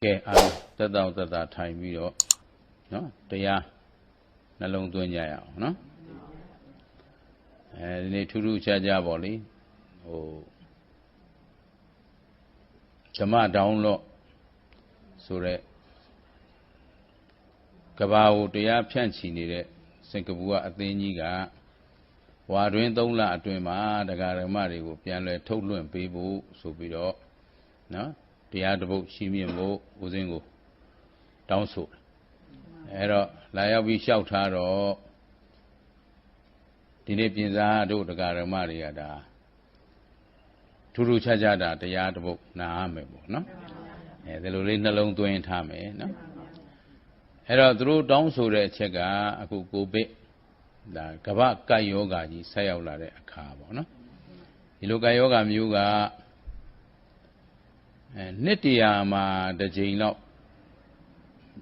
ကဲသက်သာထိုင်ပြီးတော့နော်တရားနှလုံးသွင်းကြရအောင်နော်ဒီနေ့ထူးထူးခြားခြားပေါ့လေဓမ္မတောင်းလို့ဆိုတဲ့ကဘာကိုတရားဖြန့်ချီနေတဲ့စင်ကာပူကအသင်းကြီးကဝါတွင်3 လအတွင်းမှာတရားဓမ္မတွေကိုပြန်လဲထုတ်လွှင့်ပေးဖို့ဆိုပြီးတော့နော်တရားတစ်ပုဒ်ရှိမြင့်ဖို့ဦးဇင်းကိုတောင်းဆိုတယ်အဲ့တော့လာရောက်ပြီးလျှောက်ထားတော့ဒီနေ့ပြင်စားတို့တရားဓမ္မတွေကဒါထူးထူးခြားခြားတာတရားတစ်ပုဒ်နားမယ်ပေါ့နော်ဒီလိုလေးနှလုံးသွင်းထားမယ်နော်အဲ့တော့သူတို့တောင်းဆိုတဲ့အချက်ကအခုကိုဗစ်ဒါကမ္ဘာကပ်ယောဂါကြီးဆက်ရောက်လာတဲ့အခါပေါ့နော်ဒီလိုကပ်ယောဂါမျိုးကနှစ်တရာမှာတစ်ကြိမ်လောက်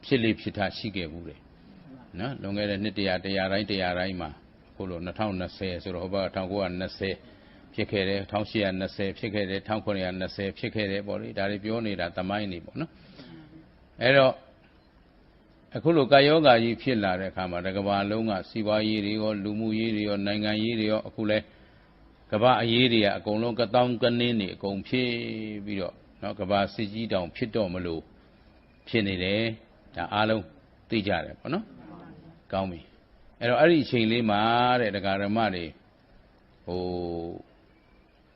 ဖြစ်လေဖြစ်တာရှိခဲ့ဘူးတယ်နော်လွန်ခဲ့တဲ့နှစ်တရာတိုင်းမှာခုလို2020ဆိုတော့ဟိုဘက်က1920ဖြစ်ခဲ့တယ်1820ဖြစ်ခဲ့တယ်1920ဖြစ်ခဲ့တယ်ပေါ့လေဒါတွေပြောနေတာသမိုင်းနေပေါ့နော်အဲ့တော့အခုလိုကာယောဂါကြီးဖြစ်လာတဲ့အခါမှာတကဘာလုံးကစီးပွားရေးတွေရောလူမှုရေးတွေရောနိုင်ငံရေးတွေရောအခုလဲကမ္ဘာအရေးတွေကအကုန်လုံးကတောင်းကနင်းနေအကုန်ဖြစ်ပြီးတော့နော်ကဘာစစ်ကြီးတောင်ဖြစ်တော့မလို့ဖြစ်နေတယ်ဒါအားလုံးသိကြတယ်ပေါ့နော်ကောင်းပြီအဲ့တော့အဲ့ဒီအချိန်လေးမှာတဲ့တရားဓမ္မတွေ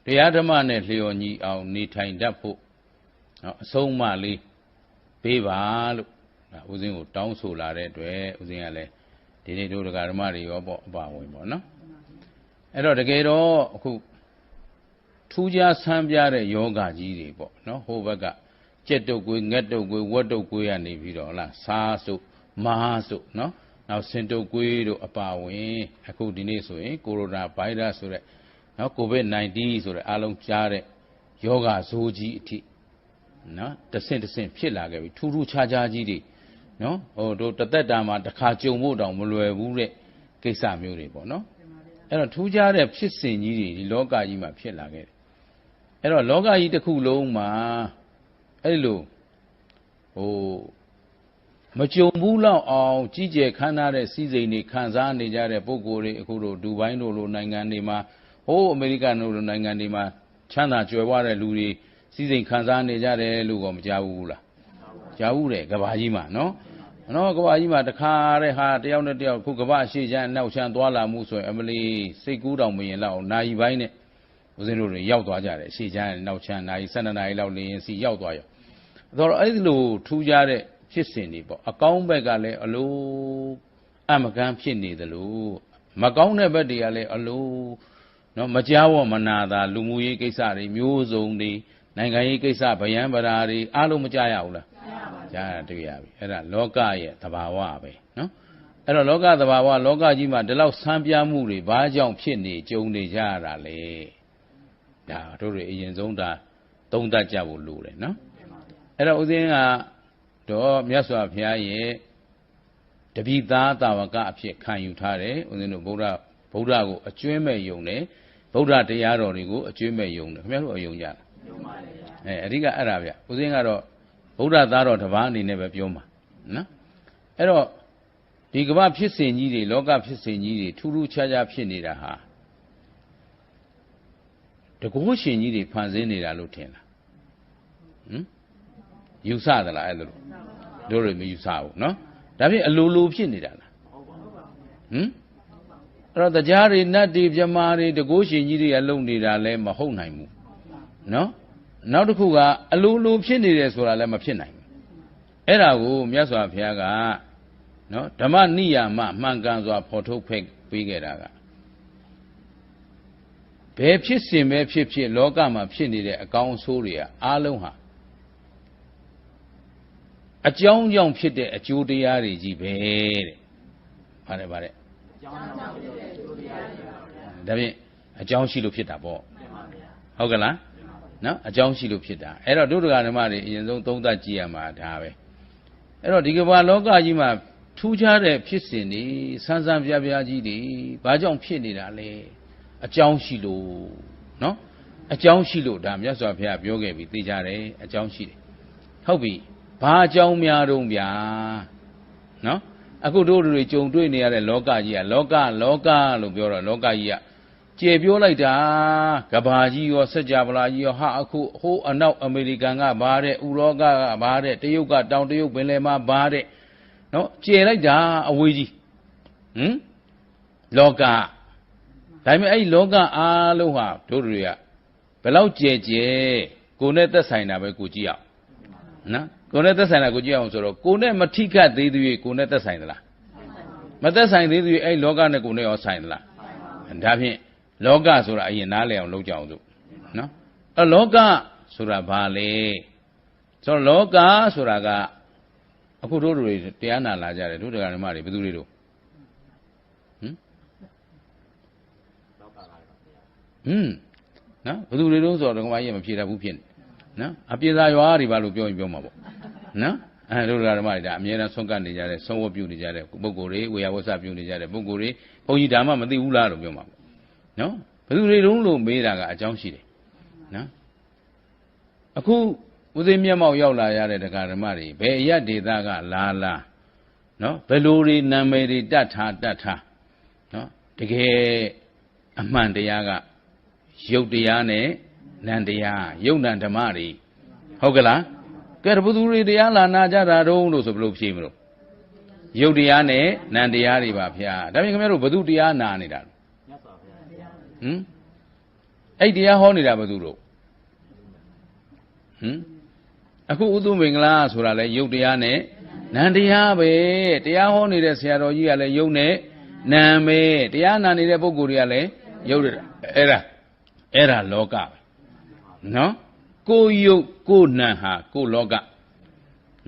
တရားဓမ္မနဲ့လျော်ညီအောင်နေထိုင်တတ်ဖို့နော်အဆုံးအမလေးပေးပါလို့ဒါဦးဇင်းကိုတောင်းဆိုလာတဲ့အတွက်ဦးဇင်းကလည်းဒီနေ့တို့တရားဓမ္မတွေရောပေါ့အပါဝင်ပေါ့နော်အဲ့တော့တကယ်တော့အခုထူးခြားဆန်းပြတဲ့ယောဂကြီးတွေပေါ့နော်ဟိုဘက်ကကြက်တုပ်ကွေးငက်တုပ်ကွေးဝက်တုပ်ကွေးကနေပြီးတော့လားစားစုမားစုနော်နောက်ဆင်တုပ်ကွေးတို့အပါဝင်အခုဒီနေ့ဆိုရင်ကိုရိုနာဗိုင်းရပ်စ်ဆိုတဲ့နော်ကိုဗစ်-19ဆိုတဲ့အားလုံးကြားတဲ့ယောဂဇိုးကြီးအထိနော်တဆင့်ဖြစ်လာခဲ့ပြီထူးထူးခြားခြားကြီးတွေနော်တို့တသက်တာမှာတစ်ခါကြုံဖို့တောင်မလွယ်ဘူးတဲ့ကိစ္စမျိုးတွေပေါ့နော်အဲ့တော့ထူးခြားတဲ့ဖြစ်စဉ်ကြီးတွေဒီလောကကြီးမှာဖြစ်လာခဲ့တယ်အဲ့တော့လောကကြီးတစ်ခုလုံးမှာအဲ့လိုမကြုံဘူးလောက်အောင်ကြီးကျယ်ခမ်းနားတဲ့စီးစိမ်တွေခံစားနေကြတဲ့ပုံကိုယ်တွေအခုတို့ဒူဘိုင်းတို့လိုနိုင်ငံတွေမှာအမေရိကန်တို့လိုနိုင်ငံတွေမှာချမ်းသာကြွယ်ဝတဲ့လူတွေစီးစိမ်ခံစားနေကြတယ်လို့ကောမကြားဘူးလားကြားဘူးတယ်ကဘာကြီးမှာနော်ကဘာကြီးမှာတခါတဲ့ဟာတယောက်နဲ့တယောက်ခုကဘာအရှိချမ်းနောက်ချမ်းသွားလာမှုဆိုရင်အမလီစိတ်ကူးတောင်မရင်လောက်နာယီပိုင်းနဲ့ဦးဇင်းတို့တွေရောက်သွားကြတယ်အရှိချမ်းနောက်ချမ်းနာယီ12နာရီလောက်နေရင်စီရောက်သွားရောတော့အဲ့ဒီလိုထူးခြားတဲ့ဖြစ်စဉ်တွေပေါ့အကောင်းဘက်ကလည်းအလိုအမကန်းဖြစ်နေသလိုမကောင်းတဲ့ဘက်တွေကလည်းအလိုနော်မကြောက်မနာတာလူမှုရေးကိစ္စတွေမျိုးစုံတွေနိုင်ငံရေးကိစ္စဗယံပရာတွေအားလုံးမကြရဘူးလားကြားရတွေ့ရပြီအဲ့ဒါလောကရဲ့သဘာဝပဲနော်အဲ့တော့လောကသဘာဝလောကကြီးမှာဒီလောက်ဆန်းပြမှုတွေဘာကြောင့်ဖြစ်နေကြုံနေကြရတာလဲဒါတို့တွေအရင်ဆုံးဒါသုံးသပ်ကြဖို့လိုတယ်နော်အဲ့တော့ဦးဇင်းကတော့မြတ်စွာဘုရားရဲ့တပိသားတာဝကအဖြစ်ခံယူထားတယ်ဦးဇင်းတို့ဗုဒ္ဓကိုအကျွမ်းမဲ့ယုံတယ်ဗုဒ္ဓတရားတော်တွေကိုအကျွမ်းမဲ့ယုံတယ်ခင်ဗျားတို့အယုံကြလားယုံပါလေအဓိကအဲ့ဒါဗျဦးဇင်းကတော့ဗုဒ္ဓသားတော်တစ်ပါးအနေနဲ့ပဲပြောမှာနော်အဲ့တော့ဒီကမ္ဘာဖြစ်စဉ်ကြီးတွေလောကဖြစ်စဉ်ကြီးတွေထူးထူးခြားခြားဖြစ်နေတာဟာတကုရှင်ကြီးတွေဖန်ဆင်းနေတာလို့ထင်လားယူဆသလားအဲ့လိုတို့တွေမယူဆဘူးနော်ဒါဖြင့်အလိုဖြစ်နေတာလားအဲ့တော့တရားတွေနတ်တွေပြမာတွေတကုရှင်ကြီးတွေကလုံနေတာလည်းမဟုတ်နိုင်ဘူးနော်နောက်တစ်ခုကအလိုဖြစ်နေတယ်ဆိုတာလည်းမဖြစ်နိုင်ဘူးအဲ့ဒါကိုမြတ်စွာဘုရားကနော်ဓမ္မနိယာမမှန်ကန်စွာဖော်ထုတ်ဖက်ပေးခဲ့တာကဘယ်ဖြစ်စဉ်ပဲဖြစ်လောကမှာဖြစ်နေတဲ့အကောင်းအဆိုးတွေကအားလုံးဟာအကြောင်းကြောင့်ဖြစ်တဲ့အကျိုးတရားတွေကြီးပဲတဲ့ဗါတဲ့အကြောင်းကြောင့်ဖြစ်တဲ့အကျိုးတရားတွေပါဒါဖြင့်အကြောင်းရှိလို့ဖြစ်တာပေါ့ဟုတ်ကလားနော်အကြောင်းရှိလို့ဖြစ်တာအဲ့တော့ဒုဒ္ဒဂဓမ္မတွေအရင်ဆုံးသုံးသပ်ကြည့်ရမှာဒါပဲအဲ့တော့ဒီကမ္ဘာလောကကြီးမှာထူးခြားတဲ့ဖြစ်စဉ်တွေဆန်းဆန်းပြပြကြီးတွေဘာကြောင့်ဖြစ်နေတာလဲအကြောင်းရှိလို့နော်အကြောင်းရှိလို့ဒါမြတ်စွာဘုရားပြောခဲ့ပြီသိကြတယ်အကြောင်းရှိတယ်ဟုတ်ပြီ ဘာအကြောင်းများတော့ဗျာနော်အခုတို့တွေကြုံတွေ့နေရတဲ့လောကကြီးကလောကလို့ပြောတော့လောကကြီးကကျေပြောလိုက်တာကဘာကြီးရောစัจ java လာကြီးရောဟာအခုဟိုးအနောက်အမေရိကန်ကဘာတဲ့ဥရောကဘာတဲ့တရုတ်ကတောင်တရုတ်ပင်လယ်မှာဘာတဲ့နော်ကျေလိုက်တာအဝေးကြီးလောကဒါပေမဲ့အဲ့လောကအားလုံးဟာတို့တွေကဘယ်လောက်ကျေကိုယ်နဲ့သက်ဆိုင်တာပဲကိုကြည့်အောင်နော်ကိုယ်နဲ့သက်ဆိုင်တာကိုကြည့်အောင်ဆိုတော့ကိုယ်နဲ့မထိခတ်သေးသေးကိုယ်နဲ့သက်ဆိုင်သလားမသက်ဆိုင်သေးသေးအဲ့လောကနဲ့ကိုယ်နဲ့ရောဆိုင်သလားဒါဖြင့်လောကဆိုတာအရင်နားလည်အောင်လုပ်ကြအောင်စို့နော်အဲ့လောကဆိုတာဘာလဲဆိုတော့လောကဆိုတာကအခုတို့တွေတရားနာလာကြတယ်တို့တရားဓမ္မတွေဘယ်သူတွေတို့နော်ဘယ်သူတွေတုံးဆိုတော့ဓမ္မကြီးမဖြေတတ်ဘူးဖြစ်နေနော်အပြင်သာရွာတွေဘာလို့ပြောရင်ပြောမှာပေါ့နော်အဲတို့ဓမ္မတွေဒါအမြဲတမ်းဆုံးကပ်နေကြတယ်ဆုံးဝတ်ပြုနေကြတယ်ပုဂ္ဂိုလ်တွေဝေယဝဆပြုနေကြတယ်ပုဂ္ဂိုလ်တွေဘုန်းကြီးဒါမှမသိဘူးလားလို့ပြောမှာပေါ့နော်ဘယ်သူတွေတုံးလို့မေးတာကအကြောင်းရှိတယ်နော်အခုဦးသိမျက်မှောက်ရောက်လာရတဲ့တရားဓမ္မတွေဘယ်အရဒေသကလာနော်ဘယ်လိုတွေနာမည်တွေတတ်ထားနော်တကယ်အမှန်တရားကရုပ်တရားနဲ့နံတရားရုပ်နံဓမ္မတွေဟုတ်ကလားကဲဘုသူတွေတရားလာနာကြတာတုံးလို့ဆိုဘယ်လိုဖြေမလို့ရုပ်တရားနဲ့နံတရားတွေပါဗျာဒါပြင်ခင်ဗျားတို့ဘုသူတရားနာနေတာအဲ့တရားဟောနေတာဘုသူတို့အခုဥသုမင်္ဂလာဆိုတာလဲရုပ်တရားနဲ့နံတရားပဲတရားဟောနေတဲ့ဆရာတော်ကြီးကလည်းရုပ်နဲ့နံပဲတရားနာနေတဲ့ပုဂ္ဂိုလ်တွေကလည်းရုပ်အဲ့ဒါလောကပဲနော်ကိုယ်ရုပ်ကိုယ်နံဟာကိုယ်လောက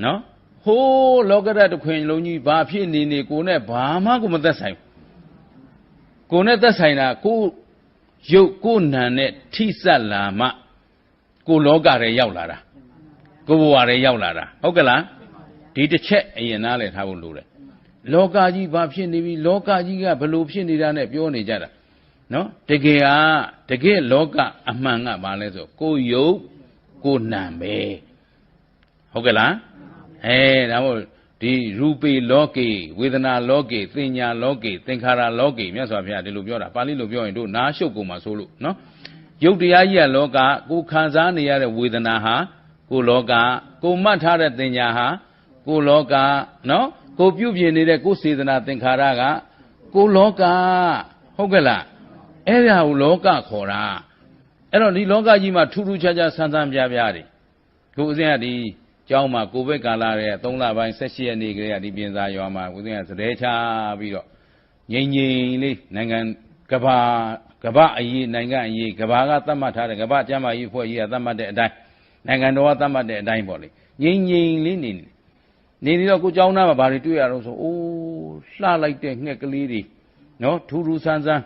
နော်ဟိုးလောကရတခွင်လုံးကြီးဘာဖြစ်နေကိုယ်နဲ့ဘာမှကိုမသက်ဆိုင်ကိုယ်နဲ့သက်ဆိုင်တာကိုယ်ရုပ်ကိုယ်နံနဲ့ထိစပ်လာမှကိုယ်လောကထဲရောက်လာတာကိုယ်ဘဝထဲရောက်လာတာဟုတ်ကလားဒီတစ်ချက်အရင်နားလည်ထားဖို့လိုတယ်လောကကြီးဘာဖြစ်နေပြီလောကကြီးကဘလို့ဖြစ်နေတာနဲ့ပြောနေကြတာနော်တကယ်လောကအမှန်ကဘာလဲဆိုကိုယ်ယုတ်ကိုယ်နံပဲဟုတ်ကဲ့လားဒါမို့ဒီရူပေလောကေဝေဒနာလောကေသင်ညာလောကေသင်္ခါရလောကေမြတ်စွာဘုရားဒီလိုပြောတာပါဠိလိုပြောရင်တို့နားရှုပ်ကုန်မှာဆိုလို့နော်ယုတ်တရားကြီးကလောကကိုခံစားနေရတဲ့ဝေဒနာဟာကိုလောကကိုမှတ်ထားတဲ့သင်ညာဟာကိုလောကနော်ကိုပြုပြင်နေတဲ့ကိုစေတနာသင်္ခါရကကိုလောကဟုတ်ကဲ့လားအဲ့ဒါကိုလောကခေါ်တာအဲ့တော့ဒီလောကကြီးမှာထူးထူးခြားခြားဆန်းဆန်းပြားပြားတွေခုဦးဇင်းကဒီကျောင်းမှာကိုဗစ်ကာလရဲ့3လပိုင်း18ရက်နေ့ကလေးကဒီပြင်စာရွာမှာဦးဇင်းကစတဲ့ချပြီးတော့ငြိမ်လေးနိုင်ငံကဘာအရေးနိုင်ငံအရေးကဘာကသတ်မှတ်ထားတယ်ကဘာကျမ်းမာရေးဖွဲ့ကြီးကသတ်မှတ်တဲ့အတိုင်းနိုင်ငံတော်ကသတ်မှတ်တဲ့အတိုင်းပေါ့လေငြိမ်လေးနေတော့ကိုကျောင်းသားမှာဘာတွေတွေ့ရတော့ဆိုအိုးလှလိုက်တဲ့ငှက်ကလေးတွေနော်ထူးထူးဆန်းဆန်း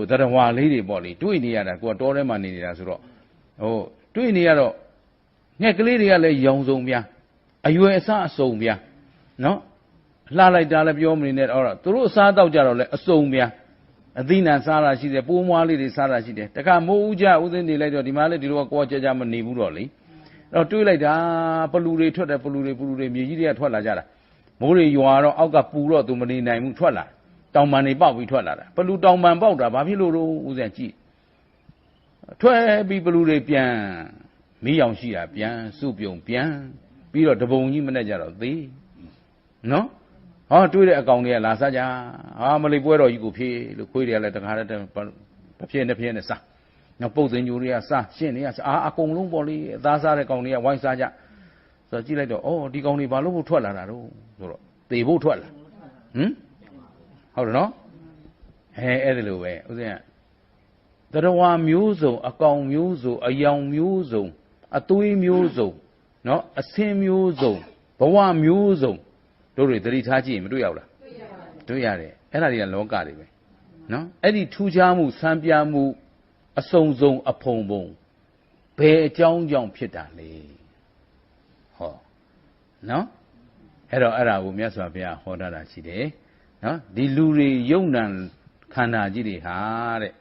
သရဝါလေးတွေပေါ့လေတွေ့နေရတာကိုကတောထဲမှာနေနေတာဆိုတော့တွေ့နေရတော့ငှက်ကလေးတွေကလည်းရောင်စုံပြအရွယ်အစားအစုံပြနော်လှလိုက်တာလည်းပြောမနေနဲ့တော့သူတို့အစားတောက်ကြတော့လည်းအစုံပြအသီးနှံစားတာရှိတယ်ပိုးမွားလေးတွေစားတာရှိတယ်တခါမိုးဦးကြဦးသိန်းနေလိုက်တော့ဒီမှာလည်းဒီလိုကကိုကြမနေဘူးတော့လေအဲ့တော့တွေးလိုက်တာပလူတွေထွက်တယ်ပလူတွေမြေကြီးတွေကထွက်လာကြတာမိုးတွေရွာတော့အောက်ကပူတော့သူမနေနိုင်ဘူးထွက်လာတောင်ပန်တွေပေါက်ပြီးထွက်လာတာပလူတောင်ပန်ပေါက်တာဘာဖြစ်လို့တော့ဦးဇင်ကြည့်ထွက်ပြီးပလူတွေပြန်မီးရောင်ရှိတာပြန်စုပြုံပြန်ပြီးတော့တပုံကြီးမနဲ့ကြတော့သေးနော်တွေးတဲ့အကောင်တွေကလာစားကြမလေးပွဲတော်ကြီးကိုဖြေးလို့ခွေးတွေကလည်းတခါတည်းတစ်ဖြည့်နဲ့စားနောက်ပုတ်သိန်ညိုတွေကစားရှင်းတွေကစားအကုန်လုံးပေါ့လေအသားစားတဲ့ကောင်တွေကဝိုင်းစားကြဆိုတော့ကြည့်လိုက်တော့ဒီကောင်တွေဘာလို့ထွက်လာတာတော့ဆိုတော့သေဖို့ထွက်လာဟုတ်တယ်နော်အဲ့ဒါလိုပဲဥစဉ်ကတရဝါမျိုးစုံအကောင်မျိုးစုံအယောင်မျိုးစုံအသွေးမျိုးစုံနော်အဆင်းမျိုးစုံဘဝမျိုးစုံတို့တွေသတိထားကြည့်ရင်မတွေ့ရဘူးလားတွေ့ရတယ်အဲ့ဒါတွေကလောကတွေပဲနော်အဲ့ဒီထူးခြားမှုစံပြမှုအစုံစုံအဖုံဖုံဘယ်အကြောင်းကြောင့်ဖြစ်တာလဲဟောနော်အဲ့တော့အဲ့ဒါကိုမြတ်စွာဘုရားဟောတာရှိတယ်နော်ဒီလူတွေယုံနံခန္ဓာကြီးတွေဟာတဲ့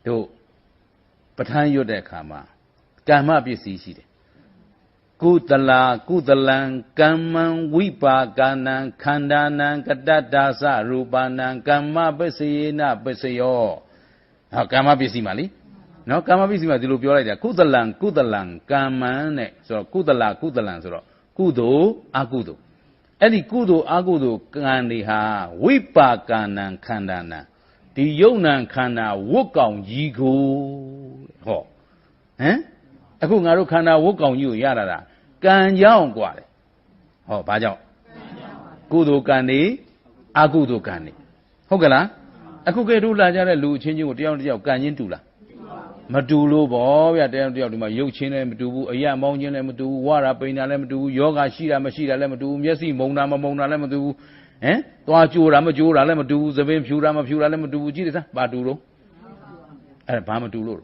တို့ပဋ္ဌာန်းရွတ်တဲ့အခါမှာကမ္မပစ္စည်းရှိတယ် Kutala kutalang kamman vipakanang khandanang katadasa rupanang kamma pasayena pasayo. Kamma pisi mà lý. Nó kamma pisi mà thì lúcပြောလိုက်တာkutalang kamman này, so kutalang so kudo akudo.အဲ့ဒီကုသိုလ်အကုသိုလ်ကံတွေဟာဝိပါကနံခန္ဓာနံဒီယုံနံခန္ဓာဝတ်ကောင်ကြီးကိုဟောဟမ်အခုငါတို့ခန္ဓာဝတ်ကောင်ကြီးကိုရတာကံကြောင့်กว่าတယ်ဟောဘာကြောင့်ကုသိုလ်ကံတွေအကုသိုလ်ကံတွေဟုတ်ကဲ့လားအခုကဲတို့လာကြတဲ့လူအချင်းချင်းကိုတယောက်တစ်ယောက်ကံချင်းတူလားမတူလို့ဗောဗျတယောက်တစ်ယောက်ဒီမှာရုပ်ချင်းလည်းမတူဘူးအယမောင်းချင်းလည်းမတူဘူးဝါရပိန်တာလည်းမတူဘူးယောဂရှိတာမရှိတာလည်းမတူဘူးမျက်စိမုံတာမမုံတာလည်းမတူဘူးဟမ်သွားကြိုးတာမကြိုးတာလည်းမတူဘူးသပင်ဖြူတာမဖြူတာလည်းမတူဘူးကြည့်တယ်စမ်းဘာတူလို့အဲ့ဘာမတူလို့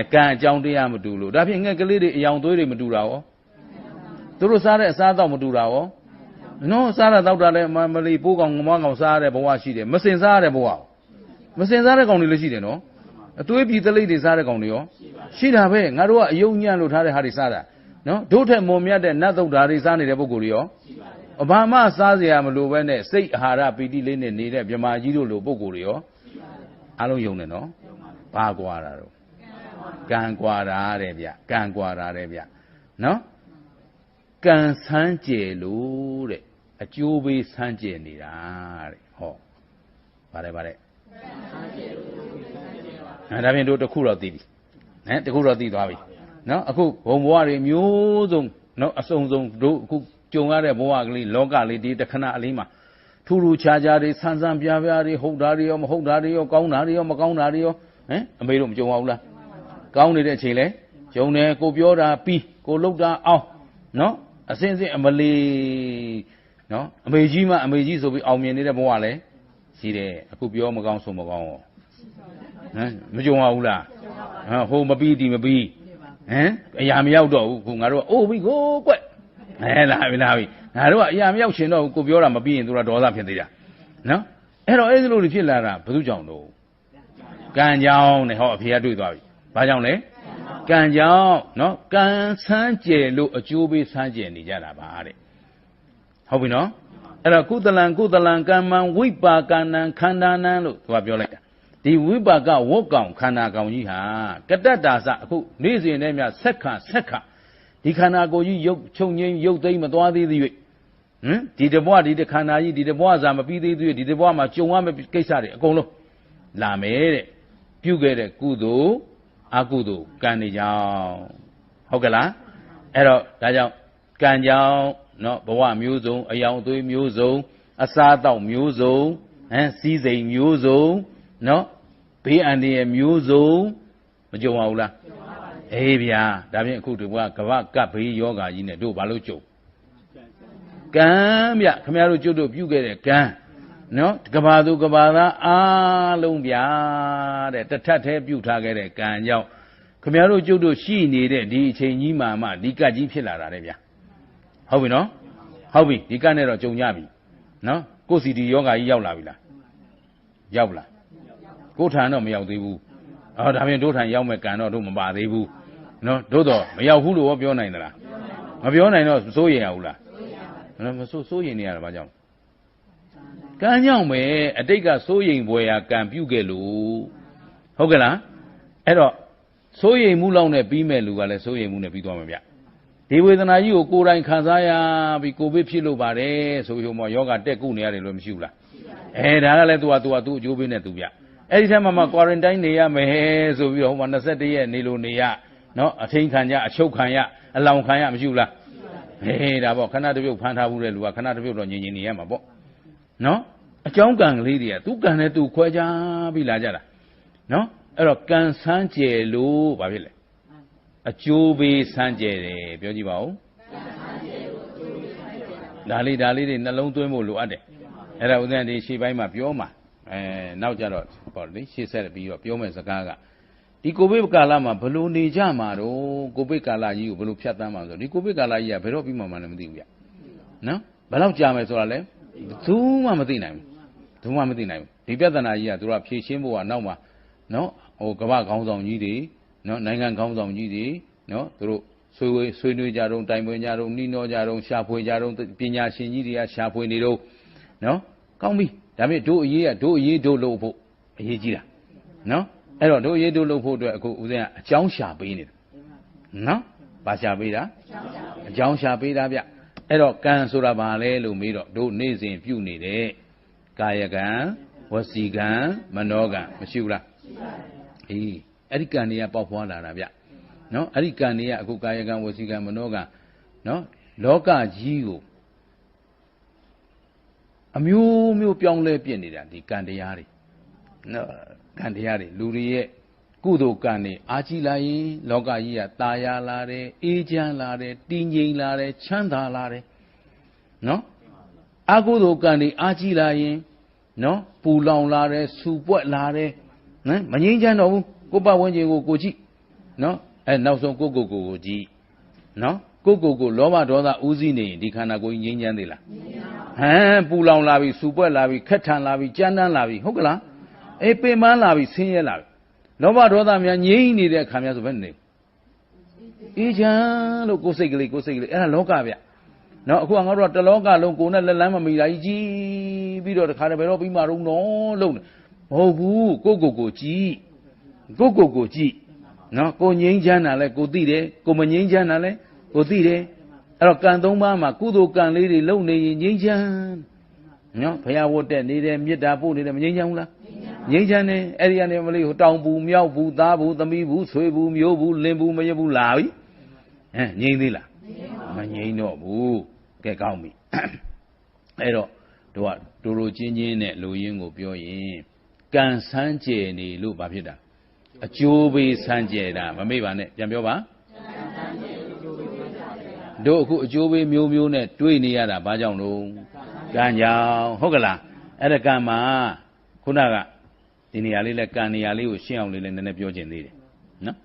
အကံအကြောင်းတရားမတူလို့ဒါဖြင့်ငှက်ကလေးတွေအယောင်သွေးတွေမတူတာရောသူတို့စားတဲ့အစားတော့မတူတာရောနော်စားတာတောက်တာလည်းမလီပိုးကောင်ငမွားကောင်စားရတဲ့ဘဝရှိတယ်မစင်စားရတဲ့ဘဝမစင်စားတဲ့ကောင်တွေလည်းရှိတယ်နော်အသွေးပြည်တလိပ်တွေစားတဲ့ကောင်တွေရောရှိတာပဲငါတို့ကအယုံညံ့လို့ထားတဲ့ဟာတွေစားတာနော်တို့ထက်မုံမြတ်တဲ့နတ်သုတ်ဓာတွေစားနေတဲ့ပုဂ္ဂိုလ်တွေရောဘာမှစားเสียမလို့ပဲနဲ့စိတ်အာဟာရပီတိလေးနဲ့နေတဲ့မြမာကြီးတို့လိုပုဂ္ဂိုလ်တွေရောအားလုံးယုံတယ်နော်ဘာကွာတာတော့ကံကွာတာတဲ့ဗျကံကွာတာတဲ့ဗျနော်ကံဆန်းကျယ်လို့တဲ့အကျိုးပေးဆန်းကျယ်နေတာတဲ့ဟောပါတယ်ဒါဖြင့်တို့တစ်ခုတော့သိပြီနော်တစ်ခုတော့သိသွားပြီနော်အခုဘုံဘဝတွေမျိုးစုံနော်အစုံတို့အခုကြုံရတဲ့ဘဝကလေးလောကလေးဒီတခဏအလေးမှာထူထူခြားခြားတွေဆန်းဆန်းပြားပြားတွေဟုတ်တာတွေရောမဟုတ်တာတွေရောကောင်းတာတွေရောမကောင်းတာတွေရောအမေတို့မကြုံအောင်လားကောင်းနေတဲ့အချိန်လဲကြုံတယ်ကိုပြောတာပြီးကိုလှုပ်တာအောင်နော်အစင်းစင်းအမလီနော်အမေကြီးမှအမေကြီးဆိုပြီးအောင်မြင်နေတဲ့ဘဝလဲရှိတယ်အခုပြောမကောင်းဆိုမကောင်းရောမကြုံအောင်လားဟိုမပြီးဒီမပြီးအရာမရောက်တော့ဘူးခုငါတို့ကအိုးပြီကိုကွက်လာပြီငါတို့ကအရာမရောက်ချင်တော့ကိုပြောတာမပြီးရင်သူကဒေါသဖြစ်သေးတာနော်အဲ့တော့အဲ့ဒီလိုတွေဖြစ်လာတာဘယ်သူကြောင့်တော့ကံကြောင့်နဲ့ဟောအဖေကတွေ့သွားပြီဘာကြောင့်လဲကံကြောင့်နော်ကံဆန်းကျယ်လို့အကျိုးပေးဆန်းကျယ်နေကြတာပါတဲ့ဟုတ်ပြီနော်အဲ့တော့ကုသလံကမ္မံဝိပါကနံခန္ဓာနံလို့သူကပြောလိုက်တာဒီဝိပါကဝတ်ကောင်ခန္ဓာကောင်ကြီးဟာကတ္တတာစအခုနေ့စဉ်နဲ့မြဆက်ခဒီခန္ဓာကိုယ်ကြီးရုပ်ချုပ်ငိမ့်ရုပ်သိမ်းမသွားသေးသေး၍ဒီတဘွားဒီတခန္ဓာကြီးဒီတဘွားစာမပြီးသေးသေးဒီတဘွားမှာကြုံရမယ့်ကိစ္စတွေအကုန်လုံးလာမယ်တဲ့ပြုခဲ့တဲ့ကုသိုလ်အကုသိုလ်ကံတွေကြောင့်ဟုတ်ကဲ့လားအဲ့တော့ဒါကြောင့်ကံကြောင့်နော်ဘဝမျိုးစုံအယောင်အသွေးမျိုးစုံအစားအသောက်မျိုးစုံစီးစိမ်မျိုးစုံနော်ဘေးအန္တရာယ်မျိုးစုံမကြုံပါဘူးလားအေးဗျာဒါဖြင့်အခုဒီဘကကဗကပ်ဘေးယောဂါကြီးနဲ့တို့ဘာလို့ကြုံကံဗျခင်ဗျားတို့ကျွတ်တို့ပြုခဲ့တဲ့ကံနော်ကဘာသူကဘာသားအားလုံးဗျာတဲ့တထက်သေးပြုထားခဲ့တဲ့ကံကြောင့်ခင်ဗျားတို့ကျွတ်တို့ရှိနေတဲ့ဒီအချိန်ကြီးမှဒီကတ်ကြီးဖြစ်လာတာတဲ့ဗျာဟုတ်ပြီနော်ဟုတ်ပြီဒီကတ်နဲ့တော့ကြုံကြပြီနော်ကိုယ်စီဒီယောဂါကြီးရောက်လာပြီလားရောက်လားကိုယ်ထံတော့မရောက်သေးဘူးဒါဖြင့်တို့ထံရောက်မဲ့ကံတော့တို့မပါသေးဘူးနော်တို့တော့မရောက်ဘူးလို့ပြောနိုင်သလားမပြောနိုင်တော့စိုးရင်ရဘူးလားမစိုးရင်နေရတာဘာကြောင့်ကံကြောင့်ပဲအတိတ်ကစိုးရင်ဘွယ်ရာကံပြုခဲ့လို့ဟုတ်ကဲ့လားအဲ့တော့စိုးရင်မှုလောက်နဲ့ပြီးမဲ့လူကလည်းစိုးရင်မှုနဲ့ပြီးသွားမှာဗျဒီဝေဒနာကြီးကိုကိုယ်တိုင်ခံစားရပြီးကိုဗစ်ဖြစ်လို့ပါတယ်ဆိုပြီးဟိုမှာယောဂတက်ကုနေရတယ်လို့မရှိဘူးလားဒါကလည်းသူ့အကျိုးပေးနေသူဗျအဲ့ဒီထက်မှ quarantine နေရမယ်ဆိုပြီးတော့ဟိုမှာ21ရက်နေလို့နေရနော်အထိန်ခံကြအချုပ်ခံရအလောင်ခံရမရှိဘူးလားဒါပေါ့ခဏတစ်ပြုတ်ဖမ်းထားဘူးတဲ့လူကခဏတစ်ပြုတ်တော့ငြိမ်နေရမှာပေါ့နော်အကြောင်းကံကလေးတွေကသူ့ကံနဲ့သူခွဲခြားပြီးလာကြတာနော်အဲ့တော့ကံဆန်းကျယ်လို့ဘာဖြစ်လဲအကျိုးပေးဆန်းကျယ်တယ်ပြောကြည့်ပါဦးဒါလေးတွေနှလုံးသွင်းဖို့လိုအပ်တယ်အဲ့ဒါဥဒ္ဒန်ဒီရှေ့ပိုင်းမှာပြောမှာနောက်ကြတော့ဟောလေရှေ့ဆက်ပြီးတော့ပြောမယ်စကားကဒီကိုဗစ်ကာလမှာဘလို့နေကြမှာတော့ကိုဗစ်ကာလကြီးကိုဘလို့ဖြတ်သန်းမှာဆိုဒီကိုဗစ်ကာလကြီးကဘယ်တော့ပြီးမှလည်းမသိဘူးဗျနော်ဘယ်တော့ကြာမယ်ဆိုတာလဲဘူးမှမသိနိုင်ဘူးဒီပြဿနာကြီးကသူကဖြေရှင်းဖို့ကနောက်မှာနော်ဟိုကမ္ဘာခေါင်းဆောင်ကြီးတွေနော်နိုင်ငံခေါင်းဆောင်ကြီးတွေနော်သူတို့ ဆွေးနွေးကြတော့တိုင်ပင်ကြတော့နှီးနှောကြတော့ရှာဖွေကြတော့ပညာရှင်ကြီးတွေကရှာဖွေနေတော့နော်ကောင်းပြီဒါပေမဲ့တို့အရေးကတို့အရေးတို့လို့ဖို့အရေးကြီးတာနော်အဲ့တော့တို့အရေးတို့လို့ဖို့အတွက်အခုဦးဇင်းကအကြောင်းရှာပေးနေတယ်နော်ဘာရှာပေးတာအကြောင်းရှာပေးတာဗျအဲ့တော့ကံဆိုတာဘာလဲလို့မေးတော့တို့နေ့စဉ်ပြုနေတဲ့ကာယကံဝစီကံမနောကံမရှိဘူးလားရှိပါတယ်အေးအဲ့ဒီကံတွေကပေါက်ဖွာလာတာဗျနော်အဲ့ဒီကံတွေကအခုကာယကံဝစီကံမနောကံနော်လောကကြီးကိုအမျိုးမျိုးပြောင်းလဲပြစ်နေတာဒီကံတရားတွေနော်ကံတရားတွေလူတွေရဲ့ကုသိုလ်ကံတွေအားကြီးလာရင်လောကကြီးကตายလာတယ်အေးချမ်းလာတယ်တည်ငြိမ်လာတယ်ချမ်းသာလာတယ်နော်အကုသိုလ်ကံတွေအားကြီးလာရင်နော်ပူလောင်လာတယ်ဆူပွက်လာတယ်နော်မငြိမ်းချမ်းတော့ဘူးကိုယ်ပတ်ဝန်းကျင်ကိုကြည့်နော်နောက်ဆုံးကိုကြည့်နော်ကိုလောဘဒေါသဥစည်းနေရင်ဒီခန္ဓာကိုယ်ကြီးငြိမ်းချမ်းသေးလားဟမ်ပူလောင်လာပြီဆူပွက်လာပြီခက်ထန်လာပြီကြမ်းတမ်းလာပြီဟုတ်ကလားအေးပင်ပန်းလာပြီဆင်းရဲလာပြီလောဘဒေါသများငြိမ်းနေတဲ့အခါများဆိုဘယ်နဲ့အေးချမ်းလို့ကိုယ်စိတ်ကလေးအဲ့ဒါလောကဗျနော်အခုကငါတို့ကတလောကလုံးကိုယ်နဲ့လက်လန်းမမီတာကြီးပြီးတော့တခါတည်းဘယ်တော့ပြီးမှတော့လုံးနေမဟုတ်ဘူးကိုကြည့်ကိုကြည့်နော်ကိုငြိမ်းချမ်းတာလဲကိုသိတယ်ကိုမငြိမ်းချမ်းတာလဲကိုသိတယ်အဲ့တော့ကံသုံးပါးမှာကုသိုလ်ကံလေးတွေလုံနေရင်ငြိမ်းချမ်းနော်ဘုရားဝတ်တက်နေတယ်မေတ္တာပို့နေတယ်မငြိမ်းချမ်းဘူးလားငြိမ်းချမ်းတယ်အဲ့ဒီကနေမလေးဟိုတောင်ဘူးမြောက်ဘူးသားဘူးသမီးဘူးဆွေဘူးမျိုးဘူးလင်းဘူးမရဘူးလာပြီငြိမ်းသေးလားမငြိမ်းတော့ဘူးကဲကောင်းပြီအဲ့တော့တို့ချင်းချင်းနဲ့လူရင်းကိုပြောရင်ကံဆန်းကျယ်နေလို့ဘာဖြစ်တာအကျိုးပေးဆန်းကျယ်တာမမေ့ပါနဲ့ပြန်ပြောပါတို့အခုအကျိုးပေးမျိုးနဲ့တွေ့နေရတာဘာကြောင့်လို့ကံကြောင့်ဟုတ်ကလားအဲ့ဒါကံမှာခုနကဒီနေရာလေးလဲကံနေရာလေးကိုရှင်းအောင်လေးလည်းနည်းနည်းပြောချင်သေးတယ်နော်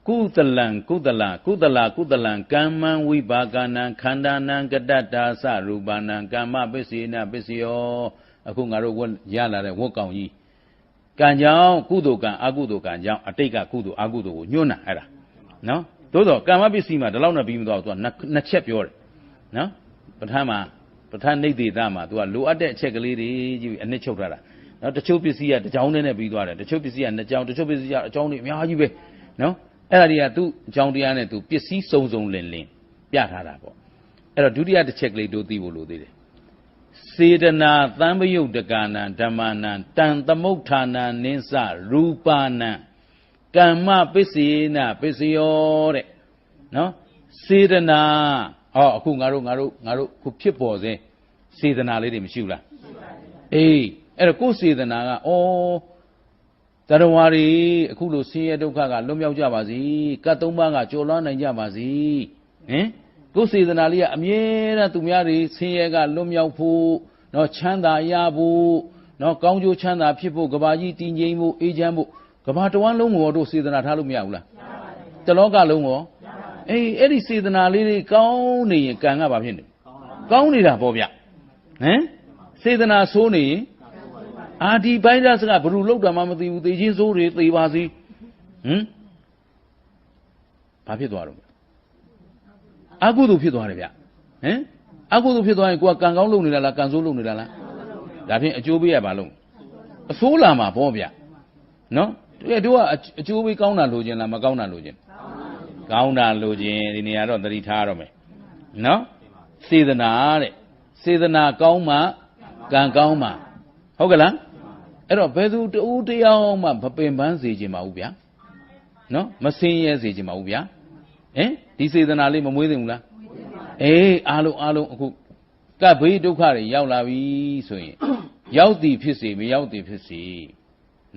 ကုသလံကမ္မံဝိပါကနံခန္ဓာနံကတ္တတာသရူပနံကမ္မပစ္စေနပစ္စယောအခုငါတို့ရလာတဲ့ဝတ်ကောင်ကြီးကံကြောင့်ကုသိုလ်ကံအကုသိုလ်ကံကြောင့်အတိတ်ကကုသိုလ်အကုသိုလ်ကိုညွှန်းတာအဲ့ဒါနော်သို့တော့ကမ္မပစ္စည်းမှာဒီလောက်နဲ့ပြီးမသွားဘူးသူကနှစ်ချက်ပြောတယ်နော်ပဋ္ဌာန်းနိဒေသမှာသူကလိုအပ်တဲ့အချက်ကလေးတွေကြီးအနှစ်ချုပ်ထားတာနော်တချို့ပစ္စည်းကတစ်ကြောင်းနဲ့ပြီးသွားတယ်တချို့ပစ္စည်းကနှစ်ကြောင်းတချို့ပစ္စည်းကအကြောင်းတွေအများကြီးပဲနော်အဲ့ဒါတွေကသူ့အကြောင်းတရားနဲ့သူပစ္စည်းစုံလင်ပြထားတာပေါ့အဲ့တော့ဒုတိယတစ်ချက်ကလေးတို့သိဖို့လိုသေးတယ်စေတနာသံပယုတ်တကာနံဓမ္မနံတံသမုဋ္ဌာနံနိစ္စရူပနံကမ္မပစ္စေနပစ္စယောတဲ့နော်စေတနာအခုငါတို့ခုဖြစ်ပေါ်စေစေတနာလေးတွေမရှိဘူးလားအေးအဲ့တော့ကိုယ်စေတနာကတရဝါတွေအခုလိုဆင်းရဲဒုက္ခကလွတ်မြောက်ကြပါစေကတ်သုံးပါးကကျော်လွှားနိုင်ကြပါစေကိုယ်စေတနာလေးကအမြဲတမ်းသူများတွေဆင်းရဲကလွတ်မြောက်ဖို့နော်ချမ်းသာရဖို့နော်ကောင်းကျိုးချမ်းသာဖြစ်ဖို့ကဘာကြီးတည်ငြိမ်ဖို့အေးချမ်းဖို့ကဘာတဝန်းလုံးကိုတို့စေတနာထားလို့မရဘူးလားတလောကလုံးကိုအေးအဲ့ဒီစေတနာလေးတွေကောင်းနေရင်ကံကဘာဖြစ်နေကောင်းနေတာပေါ့ဗျစေတနာဆိုးနေရင်ဒီဗိုင်းရပ်စ်ကဘယ်လိုလောက်တာမှမသိဘူးသေချင်းဆိုးတွေသေပါစေဘာဖြစ်သွားတော့အကုသိုလ်ဖြစ်သွားတယ်ဗျအကုသိုလ်ဖြစ်သွားရင်ကိုကကံကောင်းလုပ်နေတာလားကံဆိုးလုပ်နေတာလားဒါဖြင့်အကျိုးပေးရပါလို့အဆိုးလာမှာပေါ့ဗျနော်တို့ကအကျိုးပေးကောင်းတာလိုချင်လားမကောင်းတာလိုချင်ကောင်းတာလိုချင်ဒီနေရာတော့သတိထားရမယ်နော်စေတနာတဲ့စေတနာကောင်းမှကံကောင်းမှဟုတ်ကလားအဲ့တော့ဘယ်သူတူတရားမှမပင်ပန်းစေခြင်းမဟုတ်ဗျာနော်မစင်းရဲစေခြင်းမဟုတ်ဗျာဒီစေတနာလေးမမွေးသင့်ဘူးလားအားလုံးအခုကပ်ဘေးဒုက္ခတွေရောက်လာပြီဆိုရင်ရောက်သည်ဖြစ်စေမရောက်သည်ဖြစ်စေ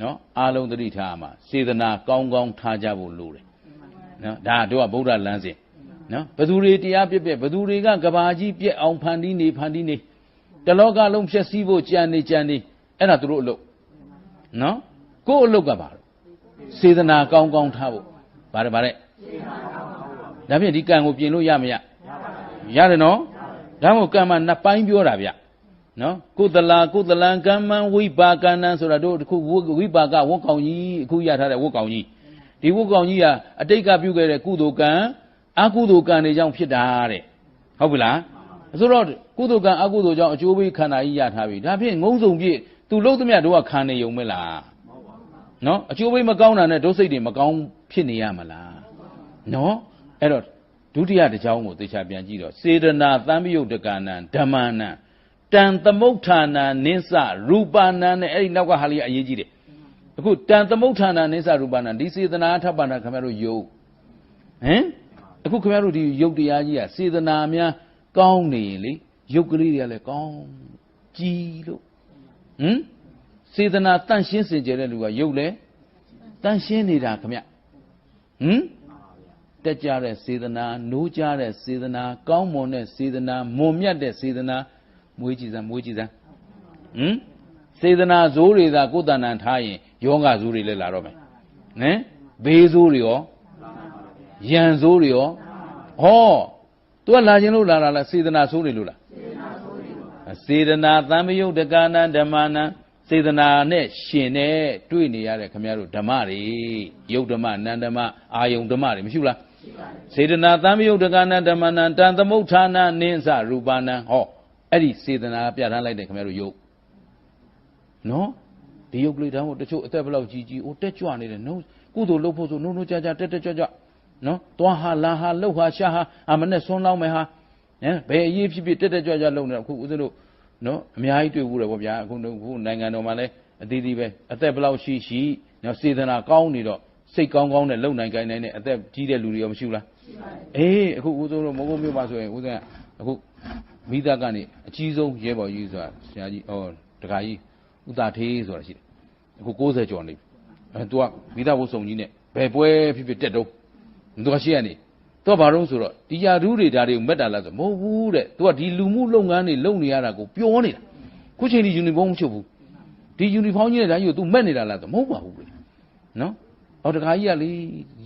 နော်အားလုံးသတိထားမှာစေတနာကောင်းထားကြဖို့လိုတယ်နော်ဒါတို့ကဗုဒ္ဓလမ်းစဉ်နော်ဘသူတွေတရားပြဘသူတွေကကဘာကြီးပြက်အောင်ဖန်တီးနေတလောကလုံးဖြည့်ဆည်းဖို့ကြံနေအဲ့ဒါသူတို့အလုပ်နော်ကိုယ့်အလုပ်ကပါလို့စေတနာကောင်းထားဖို့ဗါတဲ့ဒါဖြင့်ဒီကံကိုပြင်လို့ရမရရတယ်နော်ဒါမို့ကံမှာနှစ်ပိုင်းပြောတာဗျနော်ကုသလံကမ္မံဝိပါကနံဆိုတာတို့တခုဝိပါကဝတ်ကောင်ကြီးအခုရထားတဲ့ဝတ်ကောင်ကြီး ဒီဝတ်ကောင်ကြီးကအတိတ်ကပြုခဲ့တဲ့ကုသိုလ်ကံအကုသိုလ်ကံတွေကြောင့်ဖြစ်တာတဲ့ဟုတ်ပြီလားဆိုတော့ကုသိုလ်ကံအကုသိုလ်ကြောင့်အကျိုးပေးခန္ဓာကြီးရထားပြီဒါဖြင့်ငုံစုံပြည့်သူလှုပ်သမျှတို့ကခံနေုံမလားနော်အကျိုးပေးမကောင်းတာနဲ့ဒုစိတ်တွေမကောင်းဖြစ်နေရမလားနော်အဲ့တော့ဒုတိယတစ်ကြောင်းကိုသေချာပြန်ကြည့်တော့စေတနာသံယုတ်တကနံဓမ္မနံတံသမုဋ္ဌာနာနိစ္စရူပနာနဲ့အဲ့ဒီနောက်ကဟာလေးကအရေးကြီးတယ်အခုတံသမုဋ္ဌာနာနိစ္စရူပနာဒီစေတနာထပ်ပါတာခင်ဗျားတို့ယုတ်ဟမ်အခုခင်ဗျားတို့ဒီယုတ်တရားကြီးကစေတနာများကောင်းနေရင်လေယုတ်ကလေးတွေကလည်းကောင်းကြည်လို့ဟမ်စေတနာတန့်ရှင်းစင်ကြယ်တဲ့လူကယုတ်လေတန့်ရှင်းနေတာခင်ဗျဟမ်တက်ကြတဲ့စေတနာနိုးကြတဲ့စေတနာကောင်းမွန်တဲ့စေတနာမွန်မြတ်တဲ့စေတနာမွေးကြည်စမ်းဟမ်စေတနာဇိုးတွေသာကိုယ်တဏ္ဍာထားရင်ယောဂဇိုးတွေလည်းလာတော့မယ်ဟမ်ဘေးဇိုးတွေရောယံဇိုးတွေရောဟောသူကလာခြင်းလို့လာတာလားစေတနာဇိုးတွေလို့လားစေတနာသံယုတ်တကနံဓမ္မနံစေတနာနဲ့ရှင်နဲ့တွေ့နေရတဲ့ခင်ဗျားတို့ဓမ္မတွေယုတ်ဓမ္မနန္ဓမ္မအာယုံဓမ္မတွေမရှိဘူးလားစေတနာသံယုတ်တကနံဓမ္မနံတံသမုဋ္ဌာနာနိစ္စရူပနံဟောအဲ့ဒီစေတနာပြဋ္ဌာန်းလိုက်တဲ့ခင်ဗျားတို့ယုတ်နော်ဒီယုတ်ကလေးတောင်တချို့အသက်ဘလောက်ကြီးကြီးအိုတက်ကြွနေတယ်နော်ကုသိုလ်လုပ်ဖို့ဆိုနိုးကြတက်ကြွနော်သွားဟာလာဟာလှုပ်ဟာရှာဟာအမနဲ့ဆွန်းလောင်းမယ်ဟာဘယ်အရေးဖြစ်တက်ကြွလုပ်နေတော့အခုဦးဇင်းတို့နော်အများကြီးတွေ့ဘူးတယ်ဗောဗျာအခုနိုင်ငံတော်မှာလည်းအသီးသီးပဲအသက်ဘလောက်ရှိနော်စေတနာကောင်းနေတော့စိတ်ကောင်းနဲ့လုံနိုင်ကိုင်းနိုင်တဲ့အသက်ကြီးတဲ့လူတွေရောမရှိဘူးလားအေးအခုဦးဇင်းတို့မုံကုန်းမြို့မှာဆိုရင်ဦးဇင်းကအခုမိသားကနေအကြီးဆုံးရဲဘော်ကြီးဆိုတာဆရာကြီးတခါကြီးဥတာထေးဆိုတာရှိတယ်အခု60ကျော်နေပြီသူကမိသားဝုတ်ဆောင်ကြီးနဲ့ဘယ်ပွဲဖြစ်တက်တော့သူကရှိရနေသူကဘာလို့ဆိုတော့ဒီယာဓုတွေဒါတွေကိုမက်တာလားဆိုမဟုတ်ဘူးတဲ့သူကဒီလူမှုလုပ်ငန်းတွေလုပ်နေရတာကိုပြောနေတာခုချိန်ဒီယူနီဖောင်းမချုပ်ဘူးဒီယူနီဖောင်းကြီးနဲ့ဒါကြီးကို तू မက်နေတာလားဆိုမဟုတ်ပါဘူးလေနော်ဟောတခါကြီးကလေ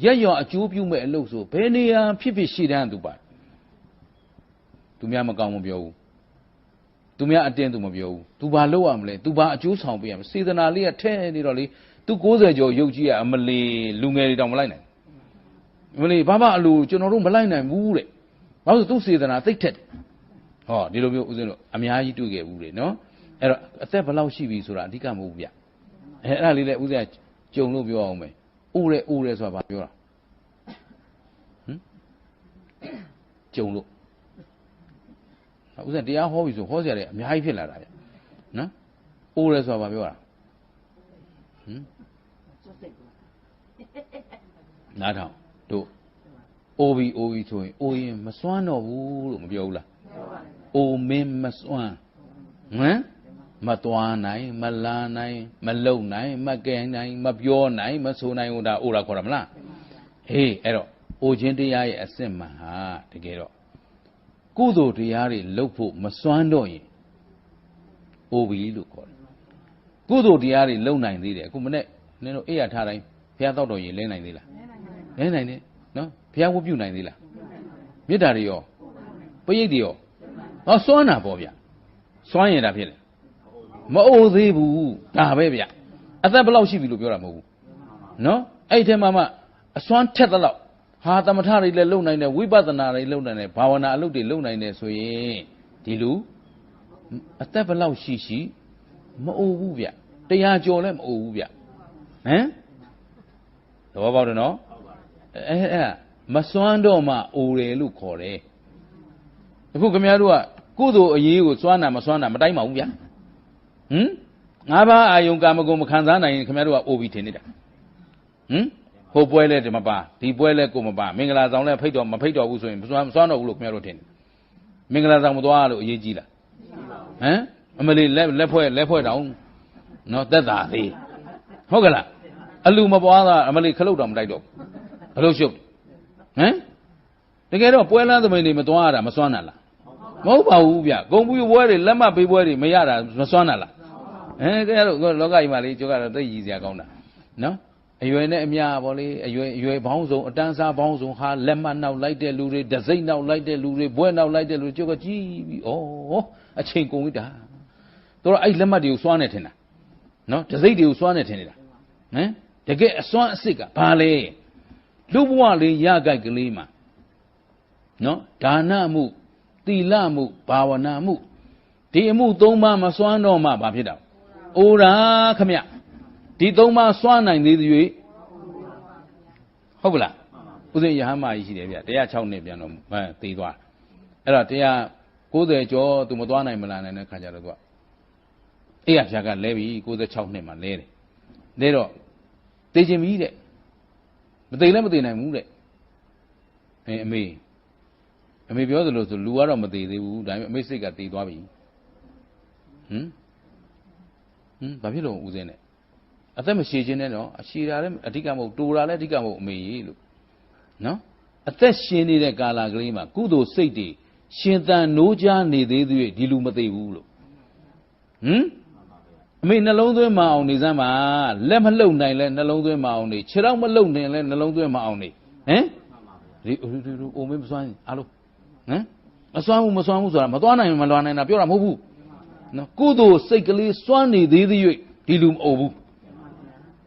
ရက်ရောအကျိုးပြုမဲ့အလုပ်ဆိုဘယ်နေရာဖြစ်ရှေ့တန်းသူပါသူများမကောင်းမပြောဘူးသူများအတင်းသူမပြောဘူးသူဘာလုပ်ရမလဲသူဘာအကျိုးဆောင်ပေးရမလဲစေတနာလေးကထဲနေတော့လေသူ60ကျော်ရုပ်ကြီးကအမလီလူငယ်တွေတောင်မလိုက်နိုင်မလီဘာအလိုကျွန်တော်တို့မလိုက်နိုင်ဘူးတဲ့ဘာလို့သူစေတနာသိပ်ထက်တယ်ဟောဒီလိုမျိုးဦးဇင်းတို့အများကြီးတွေ့ခဲ့ဘူးလေနော်အဲ့တော့အသက်ဘယ်လောက်ရှိပြီဆိုတာအဓိကမဟုတ်ဘူးဗျအဲ့ဒါလေးလည်းဦးဇင်းကကြုံလို့ပြောအောင်မယ်အိုးရဲဆိုတာဘာပြောတာကြုံလို့ဦးဇင်းတရားဟောပြီဆိုဟောစရာတွေအများကြီးဖြစ်လာတာဗျနော်အိုးရဲဆိုတာဘာပြောတာနားထောင်တို့အိုးပြီဆိုရင်အိုးရင်မစွမ်းတော့ဘူးလို့မပြောဘူးလားအိုးမင်းမစွမ်းမသွားနိုင်မလာနိုင်မလုံနိုင်မကဲနိုင်မပြောနိုင်မဆိုနိုင်ဟိုဒါအိုးတာခေါ်တာမလားဟေးအဲ့တော့အိုးခြင်းတရားရဲ့အစစ်မှန်ဟာတကယ်တော့ကုသိုလ်တရားတွေလုပ်ဖို့မစွမ်းတော့ရင်အိုးပြီလို့ခေါ်တယ်ကုသိုလ်တရားတွေလုပ်နိုင်သေးတယ်အခုမနေ့နင်တို့အိယာထားတိုင်းဘုရားတောက်တော်ရင်လဲနိုင်သေးလားလဲနိုင်တယ်နော်ဘုရားဝတ်ပြုနိုင်သေးလားမေတ္တာတွေရောပရိတ်တွေရောစွမ်းတာပေါ့ဗျစွမ်းရင်ဒါဖြစ်တယ်မအိုသေးဘူးဒါပဲဗျအသက်ဘယ်လောက်ရှိပြီလို့ပြောတာမဟုတ်ဘူးနော်အဲ့ဒီထဲမှာမှအစွမ်းထက်သလောက်ဟာသမထတွေလည်းလုံနိုင်တယ်ဝိပဿနာတွေလုံနိုင်တယ်ဘာဝနာအလုပ်တွေလုံနိုင်တယ်ဆိုရင်ဒီလူအသက်ဘယ်လောက်ရှိမအိုဘူးဗျတရားကျော်လည်းမအိုဘူးဗျသဘောပေါက်တယ်နော်အဲ့မစွမ်းတော့မှအိုတယ်လို့ခေါ်တယ်အခုခင်ဗျားတို့ကကုသိုလ်အရေးကိုစွမ်းတာမစွမ်းတာမတိုင်းပါဘူးဗျငါးပါးအာယုံကာမဂုဏ်မခံစားနိုင်ရင်ခင်ဗျားတို့ကအိုပြီးထင်နေတာဟိုပွဲလဲဒီမပါဒီပွဲလဲကိုမပါမင်္ဂလာဆောင်လဲဖိတ်တော်မဖိတ်တော်ဘူးဆိုရင်မစွမ်းတော့ဘူးလို့ခင်ဗျားတို့ထင်တယ်မင်္ဂလာဆောင်မသွားလို့အရေးကြီးလားအမလီလက်ဖွဲ့တောင်နော်သက်သာသေးဟုတ်ကလားအလူမပွားတာအမလီခလုတ်တောင်မတိုက်တော့ဘလို့ရှုပ်တကယ်တော့ပွဲလန်းသမိန်တွေမသွားရတာမစွမ်းတာလားမဟုတ်ပါဘူးဗျဂုံပူပွဲတွေလက်မှတ်ပေးပွဲတွေမရတာမစွမ်းတာလားကဲတော့လောကကြီးမှာလေကျုပ်ကတော့သိရည်စရာကောင်းတာနော်အရွယ်နဲ့အများပေါ့လေအရွယ်ဘောင်းစုံအတန်းစားဘောင်းစုံဟာလက်မှတ်နောက်လိုက်တဲ့လူတွေဒစိမ့်နောက်လိုက်တဲ့လူတွေဘွဲနောက်လိုက်တဲ့လူကျုပ်ကကြည့်ပြီးအချိန်ကုန်ပြီတာတို့အဲ့လက်မှတ်တွေကိုစွမ်းနေထင်တာနော်ဒစိမ့်တွေကိုစွမ်းနေထင်နေတာတကယ်အစွမ်းအစ်စ်ကဘာလဲ လူဘဝလေးရကြိုက်ကလေးမှာနော်ဒါနမှုသီလမှုဘာဝနာမှုဒီအမှု၃ပါးမစွမ်းတော့မှဘာဖြစ်တာအိုရာခမဒီ၃ပါးစွမ်းနိုင်သေးသည်ဟုတ်ပလားဥစဉ်ရဟန်းမကြီးရှိတယ်ဗျ106နှစ်ပြန်တော့သေသွားအဲ့တော့190ကျော်သူမသွားနိုင်မလားနိုင်တဲ့ခါကျတော့သူကအေးရဖြာကလဲပြီ96နှစ်မှာလဲတယ်လဲတော့သေခြင်းမီးတဲ့မသေလည်းမသေနိုင်ဘူးတဲ့အမေပြောသလိုဆိုလူကတော့မသေးသေးဘူးဒါပေမဲ့အမေစိတ်ကသေသွားပြီဘာဖြစ်လို့ဦးစင်းနဲ့အသက်မရှည်ခြင်းနဲ့တော့အရှည်တာလည်းအဓိကမဟုတ်တူတာလည်းအဓိကမဟုတ်အမေကြီးလို့နော်အသက်ရှင်နေတဲ့ကာလကလေးမှာကုသိုလ်စိတ်တွေရှင်သန်နိုးကြားနေသေးသေးဒီလူမသေးဘူးလို့အမေနှလုံးသွင်းမအောင်နေစမ်းပါလက်မလှုပ်နိုင်လဲနှလုံးသွင်းမအောင်နေခြေထောက်မလှုပ်နိုင်လဲနှလုံးသွင်းမအောင်နေဒီအိုမေမစွမ်းအားလုံးမစွမ်းဘူးဆိုတာမသွားနိုင်မလွာနိုင်တာပြောတာမဟုတ်ဘူးနော်ကုသိုလ်စိတ်ကလေးစွမ်းနေသေးသေးဒီလူမအိုဘူး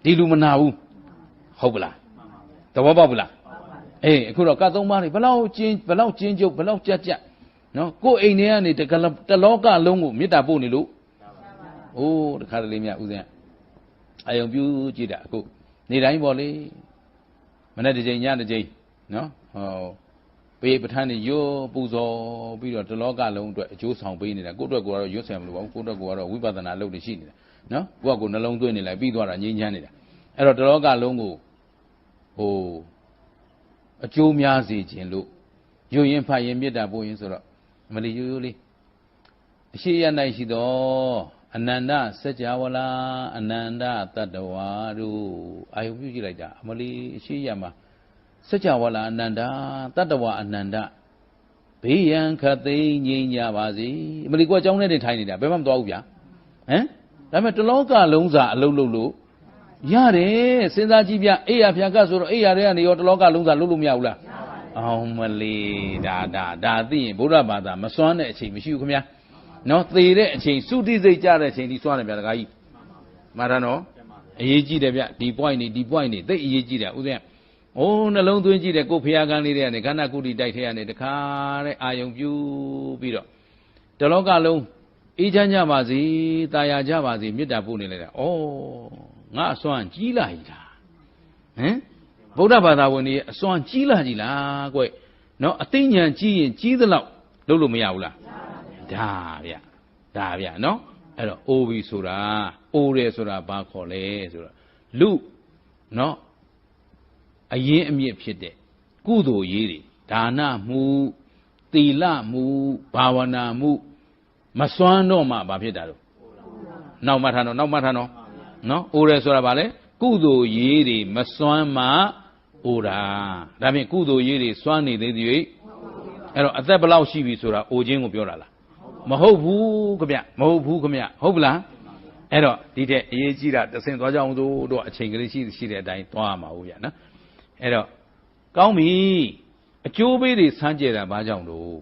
ဒီလူမနာဘူးဟုတ်ပလားသဘောပေါက်ပလားအခုတော့ကတ်သုံးပါးတွေဘလောက်ကျင်းကျုပ်ဘလောက်ကြက်နော်ကိုယ်အိမ်ထဲကနေတလောကလုံးကိုမေတ္တာပို့နေလို့တခါတလေမြဦးစင်းအယုံပြူးကြည့်တာအခုနေတိုင်းပေါ့လေမနေ့တစ်ချိန်ညတစ်ချိန်နော်ပေးပဋ္ဌာန်းနေရွပူဇော်ပြီးတော့တလောကလုံးအတွက်အကျိုးဆောင်ပေးနေတာကိုယ့်အတွက်ကိုကတော့ရွတ်ဆရာမလို့ပါဘူးကိုယ့်အတွက်ကိုကတော့ဝိပဿနာလုပ်နေရှိနေတာနော်ကိုယ့်ကကိုနှလုံးသွင်းနေလိုက်ပြီးသွားတာငြိမ်းချမ်းနေတာအဲ့တော့တလောကလုံးကိုအကျိုးများစေခြင်းလို့ရွရင်ဖတ်ရင်မေတ္တာပို့ရင်ဆိုတော့မလီရိုးရိုးလေးအရှိရ၌ရှိသောအနန္တစัจ java လာအနန္တတတ္တဝါတို့အာယုပြုကြည့်လိုက်တာအမလီအရှိရမှာစัจ java လာအနန္တတတ္တဝါအနန္တဘေးရန်ခတ်သိမ်းငြိမ်းကြပါစေအမလီကိုအကြောင်းနဲ့နေထိုင်နေတာဘယ်မှမသွားဘူးဗျာဒါပေမဲ့တလောကလုံးစာအလုံးလုံးလို့ရတယ်စဉ်းစားကြည့်ဗျအိယာဖြာကဆိုတော့အိယာတွေကနေရောတလောကလုံးစာလုံးလို့မရဘူးလားအောင်မလီဒါသိရင်ဗုဒ္ဓဘာသာမစွမ်းတဲ့အချိန်မရှိဘူးခင်ဗျာနော်သေတဲ့အချိန်သုတိစိတ်ကြတဲ့အချိန်ဒီစွမ်းတယ်ဗျာတခါကြီးမှားတာနော်အရေးကြီးတယ်ဗျဒီ point နေသိအရေးကြီးတယ်ဥစဉ်နှလုံးသွင်းကြည့်တယ်ကိုဖျားကန်းလေးတွေကနေခန္ဓာကုတိတိုက်ထဲကနေတခါတဲ့အာယုံပြုပြီးတော့တလောကလုံးအေးချမ်းကြပါစေတာယာကြပါစေမေတ္တာပို့နေလိုက်တာငါအစွမ်းကြီးလာကြီးလားဗုဒ္ဓဘာသာဝင်တွေအစွမ်းကြီးလာကြီးလားကွနော်အသိဉာဏ်ကြီးရင်ကြီးသလောက်လုပ်လို့မရဘူးလားဒါဗျနော်အဲ့တော့အိုပြီဆိုတာအိုတယ်ဆိုတာဘာခေါ်လဲဆိုတော့လူနော်အရင်အမြင့်ဖြစ်တဲ့ကုသိုလ်ရေးတွေဒါနမှုသီလမှုဘာဝနာမှုမစွမ်းတော့မှဘာဖြစ်တာတော့နောက်မှတ်ထားတော့နော်အိုတယ်ဆိုတာဘာလဲကုသိုလ်ရေးတွေမစွမ်းမှအိုတာဒါဖြင့်ကုသိုလ်ရေးတွေစွမ်းနေသေးသည်အဲ့တော့အသက်ဘယ်လောက်ရှိပြီဆိုတာအိုခြင်းကိုပြောတာလားမဟုတ်ဘူးခင်ဗျဟုတ်ပလားအဲ့တော့ဒီတဲ့အရေးကြီးတာတဆင့်သွားကြအောင်တို့အချိန်ကလေးရှိတဲ့အတိုင်းသွားရမှာဟုတ်ဗျာနော်အဲ့တော့ကောင်းပြီအကျိုးပေးတွေစမ်းကြဲတာဘာကြောင့်လို့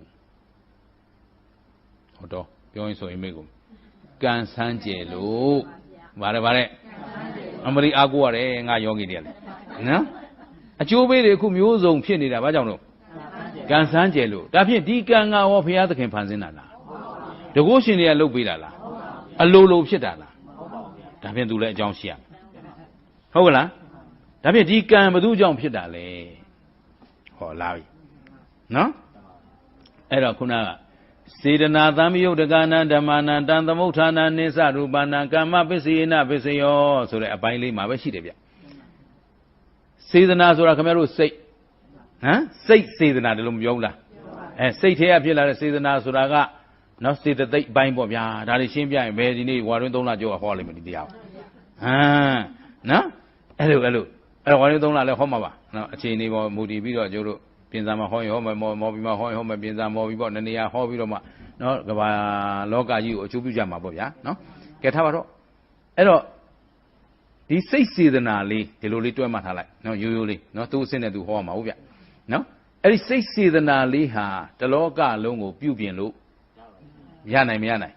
ဟုတ်တော့ပြောရင်ဆိုရင်မိကိုကံစမ်းကြဲလို့ဗါတဲ့အမလီအားကိုရတယ်ငါယောဂီတွေကလည်းနော်အကျိုးပေးတွေအခုမျိုးစုံဖြစ်နေတာဘာကြောင့်လို့ကံစမ်းကြဲလို့ဒါဖြင့်ဒီကံကရောဘုရားသခင်ဖန်ဆင်းတာလားတကုရှင်တွေကလုပ်ပေးတာလားအလိုဖြစ်တာလားဒါဖြင့်သူလည်းအကြောင်းရှိရဟုတ်ကလားဒါဖြင့်ဒီကံဘယ်သူကြောင့်ဖြစ်တာလဲဟောလာပြီနော်အဲ့တော့ခုနကစေတနာသံယုတ်တကနာဓမ္မနာတံသမုဋ္ဌာနာနိစ္စရူပနာကမ္မပစ္စယေနပစ္စယောဆိုတဲ့အပိုင်းလေးမှာပဲရှိတယ်ဗျစေတနာဆိုတာခင်ဗျားတို့စိတ်စိတ်စေတနာတယ်လို့မပြောဘူးလားစိတ်ထဲကဖြစ်လာတဲ့စေတနာဆိုတာကနော်စေတသိက်ပိုင်းပေါ့ဗျာဒါတွေရှင်းပြရင်ဘယ်ဒီနေ့ဝါတွင်း3လကျော်ဟောလိမ့်မယ်ဒီတရားနော်အဲ့လိုဝါတွင်း3လလည်းဟောမှာပါနော်အခြေအနေပေါ်မူတည်ပြီးတော့ကျိုးတို့ပြင်စာမှာဟောရင်ဟောမယ်မော်ပြီးမှဟောရင်ဟောမယ်ပြင်စာမော်ပြီးပေါ့နနေရဟောပြီးတော့မှနော်ကဘာလောကကြီးကိုအကျိုးပြုကြမှာပေါ့ဗျာနော်ကဲထားပါတော့အဲ့တော့ဒီစိတ်စေတနာလေးဒီလိုလေးတွဲမှတ်ထားလိုက်နော်ရိုးရိုးလေးနော်သူ့အစစ်နဲ့သူဟောမှာဟုတ်ဗျနော်အဲ့ဒီစိတ်စေတနာလေးဟာတလောကလုံးကိုပြုပြင်လို့ရနိုင်မရနိုင်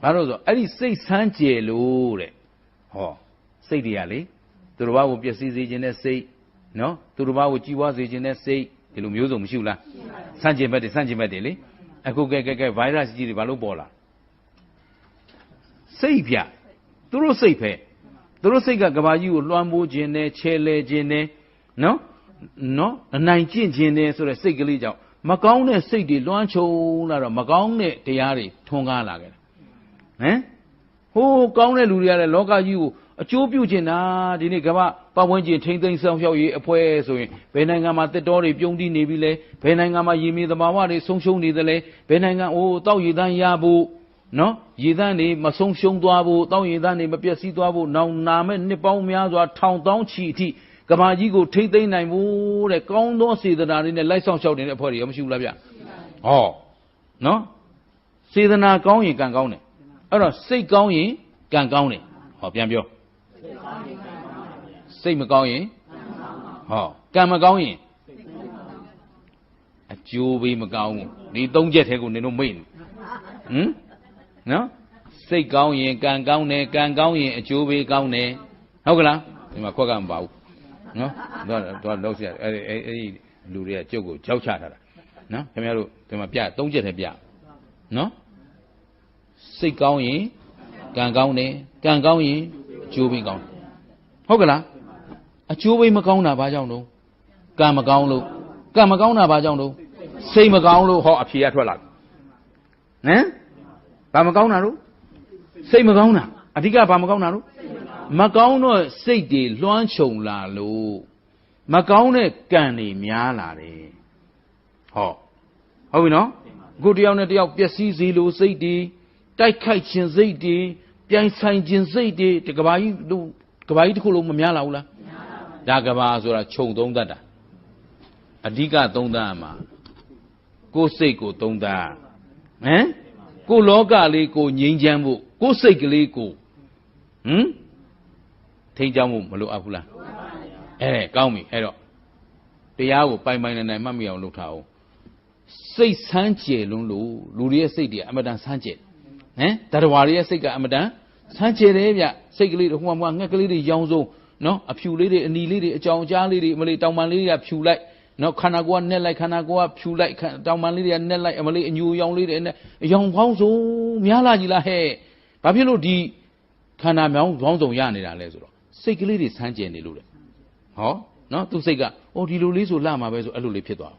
ဘာလို့ဆိုအဲ့ဒီစိတ်ဆန်းကျယ်လို့တဲ့ဟောစိတ်တွေကလေသူတော်ဘာကိုပျက်စီးစေခြင်းနဲ့စိတ် နော်သူတစ်ပါးကိုကြည်ဝါစေခြင်းနဲ့စိတ်ဒီလိုမျိုးစုံမရှိဘူးလားဆန့်ကျင်ဘက်တွေလေအခုကဲဗိုင်းရပ်စ်ကြီးတွေဘာလို့ပေါ်လာစိတ်ပြသူတို့စိတ်ပဲသူတို့စိတ်ကကဘာကြီးကိုလွှမ်းမိုးခြင်းနဲ့ချဲလဲခြင်းနဲ့နော်အနိုင်ကျင့်ခြင်းနဲ့ဆိုတဲ့စိတ်ကလေးကြောင့်မကောင်းတဲ့စိတ်တွေလွှမ်းခြုံလာတော့မကောင်းတဲ့တရားတွေထွန်းကားလာခဲ့တယ်ဟိုးကောင်းတဲ့လူတွေကလည်းလောကကြီးကိုအကျိုးပြုကျင်တာဒီနေ့ကမ္ဘာပတ်ဝန်းကျင်ထိမ့်သိမ်းဆောင်ရှောက်ရေးအဖွဲ့ဆိုရင်ဘယ်နိုင်ငံမှာတက်တော်တွေပြုံးတီးနေပြီလဲဘယ်နိုင်ငံမှာရေမြေသဘာဝတွေဆုံးရှုံးနေသလဲဘယ်နိုင်ငံတောက်ရည်တန်းရဖို့နော်ရေတန်းတွေမဆုံးရှုံးသွားဖို့တောက်ရည်တန်းတွေမပျက်စီးသွားဖို့နောင်နာမဲ့နှစ်ပေါင်းများစွာထောင်တောင်းချီအထိကမ္ဘာကြီးကိုထိမ့်သိမ်းနိုင်ဖို့တဲ့ကောင်းသောစေတနာတွေနဲ့လိုက်ဆောင်ရှောက်နေတဲ့အဖွဲ့တွေရောမရှိဘူးလားဗျဟောနော်စေတနာကောင်းရင်ကံကောင်းတယ်အဲ့တော့စိတ်ကောင်းရင်ကံကောင်းတယ်ဟောပြန်ပြောစိတ်မကောင်းရင်ဟောကံမကောင်းရင်အကျိုးပေးမကောင်းဘူးဒီသုံးချက်ထဲကိုနင်တို့မိတ်နော်စိတ်ကောင်းရင်ကံကောင်းတယ်ကံကောင်းရင်အကျိုးပေးကောင်းတယ်ဟုတ်ကလားဒီမှာခွက်ကမပါဘူးနော်တော့လောက်ရအဲ့ဒီလူတွေကကျုပ်ကိုကြောက်ချထားတာနော်ခင်ဗျားတို့ဒီမှာပြသုံးချက်ထဲပြနော်စိတ်ကောင်းရင်ကံကောင်းတယ်ကံကောင်းရင်အကျိုးပေးကောင်းဟုတ်ကလားအကျိုးပေးမကောင်းတာဘာကြောင့်လို့ကံမကောင်းလို့ကံမကောင်းတာဘာကြောင့်လို့စိတ်မကောင်းလို့ဟောအဖြေရထွက်လာဘာမကောင်းတာလို့စိတ်မကောင်းတာအဓိကဘာမကောင်းတာလို့မကောင်းတော့စိတ်တွေလွှမ်းခြုံလာလို့မကောင်းတဲ့ကံတွေများလာတယ်ဟောဟုတ်ပြီနော်အခုတယောက်နဲ့တယောက်ပျက်စီးစေလို့စိတ်တွေတိုက်ခိုက်ခြင်းစိတ်တွေပြိုင်ဆိုင်ခြင်းစိတ်တွေဒီကဘာကြီးတစ်ခုလုံးမများလာဘူးလားဒါကဘာဆိုတာခြုံသုံးတတ်တာအဓိကသုံးတတ်မှာကိုယ်စိတ်ကိုသုံးတတ်ကိုယ်လောကလေးကိုငြိမ်းချမ်းဖို့ကိုယ်စိတ်ကလေးကိုထိန်းချောင်းဖို့မလိုအပ်ဘူးလားကောင်းပြီအဲ့တော့တရားကိုပိုင်နိုင်မှတ်မိအောင်လုပ်ထားအောင်စိတ်ဆန်းကျယ်လုံးလို့လူတွေရဲ့စိတ်တွေအမတန်ဆန်းကျယ်တရဝါတွေရဲ့စိတ်ကအမတန်ဆန်းကျယ်တယ်ဗျစိတ်ကလေးတွေဟိုမှာငှက်ကလေးတွေရောင်းစုံနော်အဖြူလေးတွေအနီလေးတွေအကြောင်ကြားလေးတွေမလေးတောင်ပန်လေးတွေကဖြူလိုက်နော်ခန္ဓာကိုယ်ကနဲ့လိုက်ခန္ဓာကိုယ်ကဖြူလိုက်တောင်ပန်လေးတွေကနဲ့လိုက်အမလေးအညူရောင်လေးတွေနဲ့အယောင်ပေါင်းစုံများလာကြီးလားဟဲ့ဘာဖြစ်လို့ဒီခန္ဓာမြောင်းပေါင်းစုံရနေတာလဲဆိုတော့စိတ်ကလေးတွေဆန်းကျယ်နေလို့လေဟောနော်သူစိတ်ကဒီလိုလေးဆိုလှမှာပဲဆိုအဲ့လိုလေးဖြစ်သွား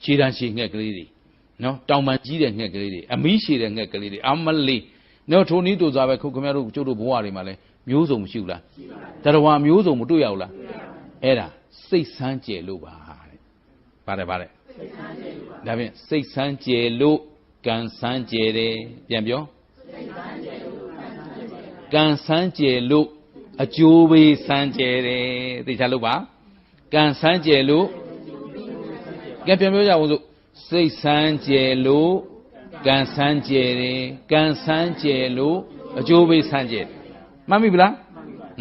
ခြေတန်းရှည်ငှက်ကလေးတွေနော်တောင်ပန်ကြီးတဲ့ငှက်ကလေးတွေအမီးရှည်တဲ့ငှက်ကလေးတွေအမလေးနော်ထိုနည်းတူစွာပဲခုခင်ဗျားတို့ကျုပ်တို့ဘဝတွေမှာလဲမျိုးစုံမရှိဘူးလားတရဝါမျိုးစုံမတွေ့ရဘူးလားအဲ့ဒါစိတ်ဆန်းကျယ်လို့ပါတဲ့ပါတယ်ဒါဖြင့်စိတ်ဆန်းကျယ်လို့ကံဆန်းကျယ်တယ်ပြန်ပြောကံဆန်းကျယ်လို့အကျိုးပေးဆန်းကျယ်တယ်သိချလို့ပါကံဆန်းကျယ်လို့ကဲပြန်ပြောကြအောင်စို့စိတ်ဆန်းကျယ်လို့ကံဆန်းကျယ်တယ်ကံဆန်းကျယ်လို့အကျိုးပေးဆန်းကျယ်မှတ်မိပြီလား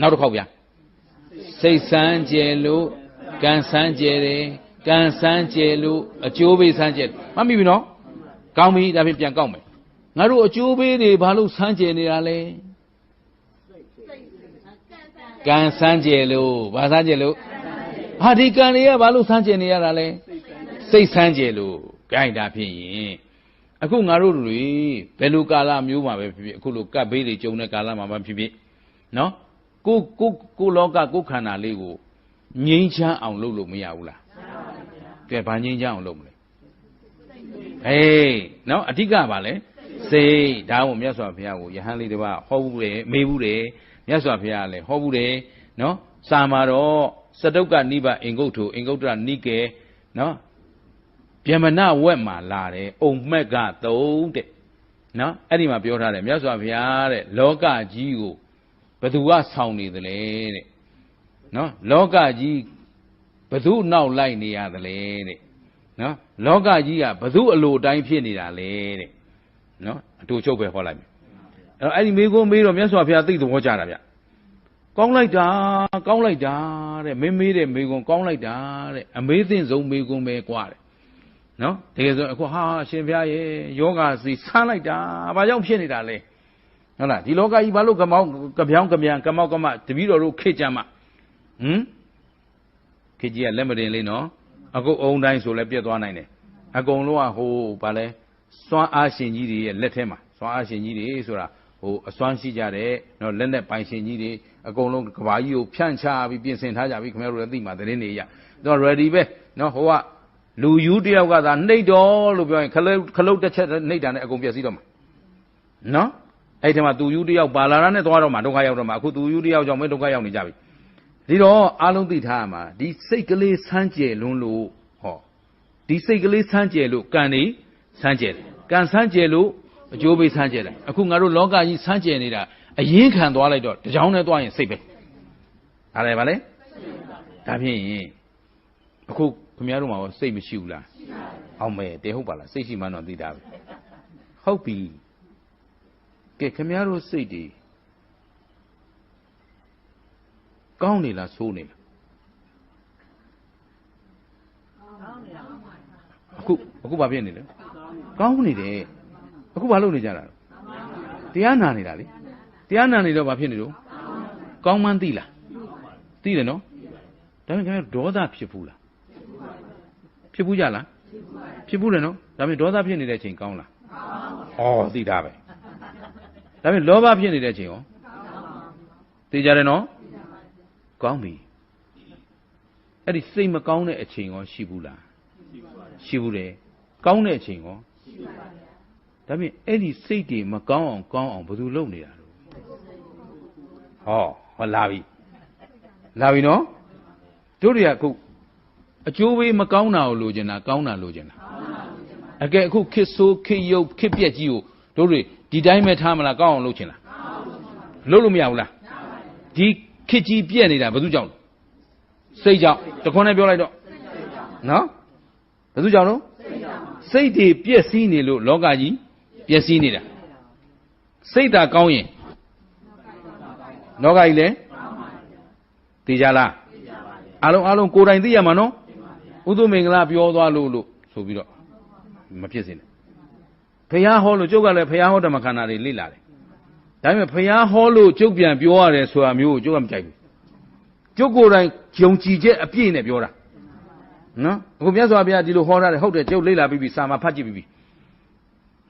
နောက်တစ်ခေါက်ဗျာစိတ်ဆန်းကျယ်လို့ကံဆန်းကျယ်တယ်ကံဆန်းကျယ်လို့အကျိုးပေးဆန်းကျယ်မှတ်မိပြီနော်ကောင်းပြီဒါဖြင့်ပြန်ကောက်မယ်ငါတို့အကျိုးပေးတွေဘာလို့ဆန်းကျယ်နေတာလဲကံဆန်းကျယ်လို့ဘာဆန်းကျယ်လို့ဟာဒီကံတွေကဘာလို့ဆန်းကျယ်နေရတာလဲစိတ်ဆန်းကျယ်လို့ကြိုက်တာဖြစ်ရင်အခုငါတို့တွေဘယ်လိုကာလမျိုးမှာပဲဖြစ်ဖြစ်အခုလိုကပ်ဘေးတွေကျုံတဲ့ကာလမှာပဲဖြစ်ဖြစ်နော်ကိုလောကကိုခန္ဓာလေးကိုငြိမ်းချမ်းအောင်လုပ်လို့မရဘူးလားကဲဘာငြိမ်းချမ်းအောင်လုပ်မလဲနော်အဓိကပါလဲစိတ်ဒါကိုမြတ်စွာဘုရားကိုယဟန်လေးတစ်ပါးဟောဘူးတယ်မေးဘူးတယ်မြတ်စွာဘုရားလည်းဟောဘူးတယ်နော်စာမှာတော့စတုကနိဗ္ဗာန်အင်္ဂုတ္တရနိကေနော်ဗျမနဝက်မှာလာတယ်အုံမက်က3တဲ့နော်အဲ့ဒီမှာပြောထားတယ်မြတ်စွာဘုရားတဲ့လောကကြီးကိုဘသူကဆောင်နေသလဲတဲ့နော်လောကကြီးဘသူနောက်လိုက်နေရသလဲတဲ့နော်လောကကြီးကဘသူအလိုတိုင်းဖြစ်နေတာလဲတဲ့နော်အတူချုပ်ပဲဟောလိုက်မယ်အဲ့ဒီမေးခွန်းမေးတော့မြတ်စွာဘုရားသိသဘောကျတာဗျကောင်းလိုက်တာတဲ့မင်းမေးတဲ့မေးခွန်းကောင်းလိုက်တာတဲ့အမေးသိဆုံးမေးခွန်းပဲกว่าတဲ့နော်တကယ်ဆိုအခုဟာရှင်ဘုရားရဲ့ယောဂစီဆန်းလိုက်တာဘာကြောင့်ဖြစ်နေတာလဲဟုတ်လားဒီလောကကြီးဘာလို့ကပြောင်းကမြန်ကမောက်ကမတပည့်တော်တို့ခေတ်ကြမှာ ခေကြီးကလက်မတင်လေးနော်အခုအုံတိုင်းဆိုလဲပြက်သွားနိုင်တယ်အကုန်လုံးကဟိုဗာလဲစွမ်းအားရှင်ကြီးတွေရဲ့လက်ထဲမှာစွမ်းအားရှင်ကြီးတွေဆိုတာဟိုအစွမ်းရှိကြတဲ့နော်လက်နဲ့ပိုင်ရှင်ကြီးတွေအကုန်လုံးကဘာကြီးကိုဖြန့်ချပြီးပြင်ဆင်ထားကြပြီခင်ဗျားတို့လည်းသိမှာသတင်းတွေရတော့ ready ပဲနော်ဟိုကလူယူတယောက်ကသာနှိပ်တော်လို့ပြောရင်ခလုတ်တစ်ချက်နှိပ်တာနဲ့အကုန်ပြည့်စည်တော့မှာနော်အဲ့ဒီမှာသူယူတယောက်ပါလာတာနဲ့သွားတော့မှာဒုက္ခရောက်တော့မှာအခုသူယူတယောက်ကြောင့်မင်းဒုက္ခရောက်နေကြပြီဒီတော့အားလုံးသိထားရမှာဒီစိတ်ကလေးဆန်းကျယ်လွန်းလို့ဟောဒီစိတ်ကလေးဆန်းကျယ်လို့ကံနေဆန်းကျယ်တယ်ကံဆန်းကျယ်လို့အကျိုးပေးဆန်းကျယ်တယ်အခုငါတို့လောကကြီးဆန်းကျယ်နေတာအရင်ခံသွားလိုက်တော့တကြောင်နဲ့သွားရင်စိတ်ပဲအားလည်းဗါလဲဒါဖြင့်အခုခင်ဗျားတို့မှာစိတ်မရှိဘူးလားအောင်မယ်တဲဟုတ်ပါလားစိတ်ရှိမှတော့သိတာပဲဟုတ်ပြီကဲခင်ဗျားတို့စိတ်တွေကောင်းနေလားဆိုးနေလားအခုဘာဖြစ်နေလဲကောင်းနေတယ်အခုဘာလုပ်နေကြတာတရားနာနေတာလေတရားနာနေတော့ဘာဖြစ်နေလို့ကောင်းမှန်းသိလားသိတယ်နော်ဒါပေမဲ့ခင်ဗျားဒေါသဖြစ်ဘူးလားဖြစ်ဘူးကြလားဖြစ်ဘူးတယ်နော်ဒါပေမဲ့ဒေါသဖြစ်နေတဲ့အချိန်ကောင်းလားဩသိတာပဲဒါပေမဲ့လောဘဖြစ်နေတဲ့အချိန်ရောသိကြတယ်နော်ကောင်းပြီအဲ့ဒီစိတ်မကောင်းတဲ့အချိန်ရောရှိဘူးလားရှိဘူးတယ်ကောင်းတဲ့အချိန်ရောဒါပေမဲ့အဲ့ဒီစိတ်တွေမကောင်းအောင်ဘယ်သူလုပ်နေတာလို့ဟောလာပြီနော်တို့တွေကအခုအကျိုးပေးမကောင်းတာကိုလိုချင်တာကောင်းတာလိုချင်တာအကဲအခုခစ်ဆိုးခစ်ရုပ်ခစ်ပြက်ကြီးကိုတို့တွေဒီတိုင်းပဲထားမလားကောင်းအောင်လုပ်ချင်လားလုပ်လို့မရဘူးလားဒီခစ်ကြီးပြက်နေတာဘယ်သူကြောင့်စိတ်ကြောင့်တခွန်းနဲ့ပြောလိုက်တော့နော်ဘယ်သူကြောင့်လို့စိတ်တွေပြက်စီးနေလို့လောကကြီးပြက်စီးနေတာစိတ်သာကောင်းရင်လောကကြီးလည်းသိကြလားအားလုံးကိုယ်တိုင်သိရမှာနော်ဥဒုမင်္ဂလာပြောသွားလို့ဆိုပြီးတော့မဖြစ်စေနဲ့ဖះဟောလို့ကျုပ်ကလည်းဖះဟောဓမ္မခန္ဓာတွေလေ့လာတယ်ဒါပေမဲ့ဖះဟောလို့ကျုပ်ပြန်ပြောရတယ်ဆိုတာမျိုးကိုကျုပ်ကမကြိုက်ဘူးကျုပ်ကိုယ်တိုင်ယုံကြည်ချက်အပြည့်နဲ့ပြောတာနော်အခုမြတ်စွာဘုရားဒီလိုဟောထားတယ်ဟုတ်တယ်ကျုပ်လေ့လာပြီးစာမှာဖတ်ကြည့်ပြီး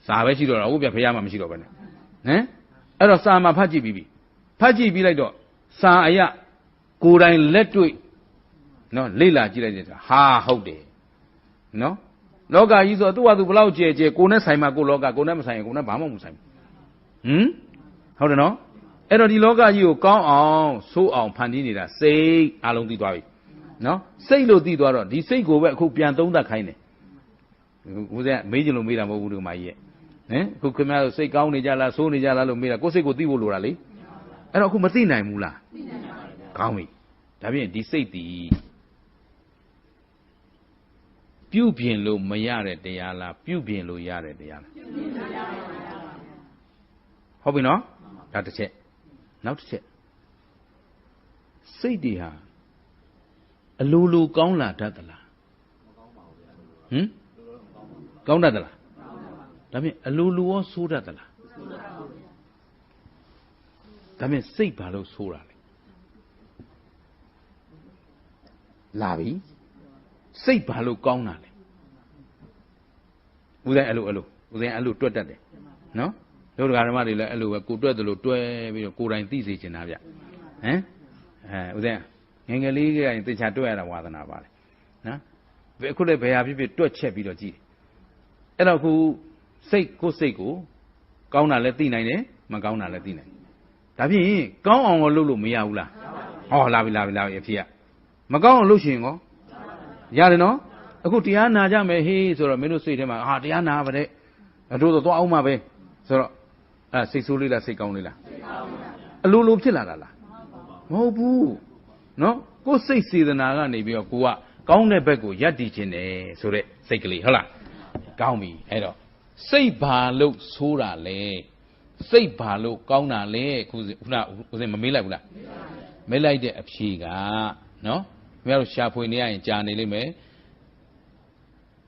စာပဲရှိတော့တာဟုတ်ပြဖះမှာမရှိတော့ဘဲနဲ့ဟမ်အဲ့တော့စာမှာဖတ်ကြည့်ပြီးဖတ်ကြည့်ပြီးလိုက်တော့စာအရကိုယ်တိုင်လက်တွေ့နော်လေ့လာကြည့်လိုက်တဲ့ဟာဟုတ်တယ်နော်လောကကြီးဆိုသူ့ဟာသူဘလောက်ကျဲကိုနဲ့ဆိုင်မှာကိုလောကကိုနဲ့မဆိုင်ရင်ကိုနဲ့ဘာမှမဆိုင်ဘူးဟုတ်တယ်နော်အဲ့တော့ဒီလောကကြီးကိုကောင်းအောင်ဆိုးအောင်ဖန်တီးနေတာစိတ်အလုံးသိသွားပြီနော်စိတ်လို့သိသွားတော့ဒီစိတ်ကိုပဲအခုပြန်သုံးသပ်ခိုင်းတယ်ဦးဇင်းမေးချင်လို့မေးတာမဟုတ်ဘူးဒီမကြီးရဲ့အခုခင်ဗျားတို့စိတ်ကောင်းနေကြလားဆိုးနေကြလားလို့မေးတာကိုယ်စိတ်ကိုသိဖို့လိုတာလေအဲ့တော့အခုမသိနိုင်ဘူးလားသိနိုင်ပါဘူးကောင်းပြီဒါဖြင့်ဒီစိတ်တည်ပြုပြင်လို့မရတဲ့တရားလားပြုပြင်လို့ရတဲ့တရားလားဟုတ်ပြီနော်ဒါတစ်ချက်နောက်တစ်ချက်စိတ်တွေဟာအလိုလိုကောင်းလာတတ်သလားကောင်းတတ်သလားဒါဖြင့်အလိုလိုရောဆိုးတတ်သလားဒါဖြင့်စိတ်ဘာလို့ဆိုးတာလဲလာပြီစိတ်ဘာလို့ကောင်းတာလဲဦးဇင်းအဲ့လိုဦးဇင်းအဲ့လိုတွက်တတ်တယ်နော်တို့ဓမ္မတွေလည်းအဲ့လိုပဲကိုတွက်တယ်လို့တွဲပြီးတော့ကိုယ်တိုင်သိစေချင်တာဗျဦးဇင်းငယ်ငယ်လေးကရင်သေချာတွက်ရတာဝါသနာပါလေနော်အခုလည်းဘယ်ဟာဖြစ်ဖြစ်တွက်ချက်ပြီးတော့ကြည့်အဲ့တော့ခုစိတ်ကိုကောင်းတာလည်းသိနိုင်တယ်မကောင်းတာလည်းသိနိုင်တယ်ဒါဖြင့်ကောင်းအောင်လုပ်လို့မရဘူးလားဟောလာပြီအဖြစ်ကမကောင်းအောင်လုပ်ရှင်ရောရတယ်နော်အခုတရားနာကြမယ်ဟေးဆိုတော့မင်းတို့စိတ်ထဲမှာဟာတရားနာပါတဲ့တို့တော့သွားအောင်မှာပဲဆိုတော့စိတ်ဆိုးလေးလားစိတ်ကောင်းလေးလားစိတ်ကောင်းပါအလိုလိုဖြစ်လာတာလားမဟုတ်ဘူးနော်ကိုယ်စိတ်စေတနာကနေပြီးတော့ကိုကကောင်းတဲ့ဘက်ကိုယက်တည်ခြင်းတယ်ဆိုတဲ့စိတ်ကလေးဟုတ်လားကောင်းပြီအဲ့တော့စိတ်ဘာလို့ဆိုးတာလဲစိတ်ဘာလို့ကောင်းတာလဲခုနဦးစင်မမေးလိုက်ဘူးလားမေးလိုက်တဲ့အဖြေကနော်ခင်ဗျားတို့ရှာဖွေနေရရင်ကြာနေလိမ့်မယ်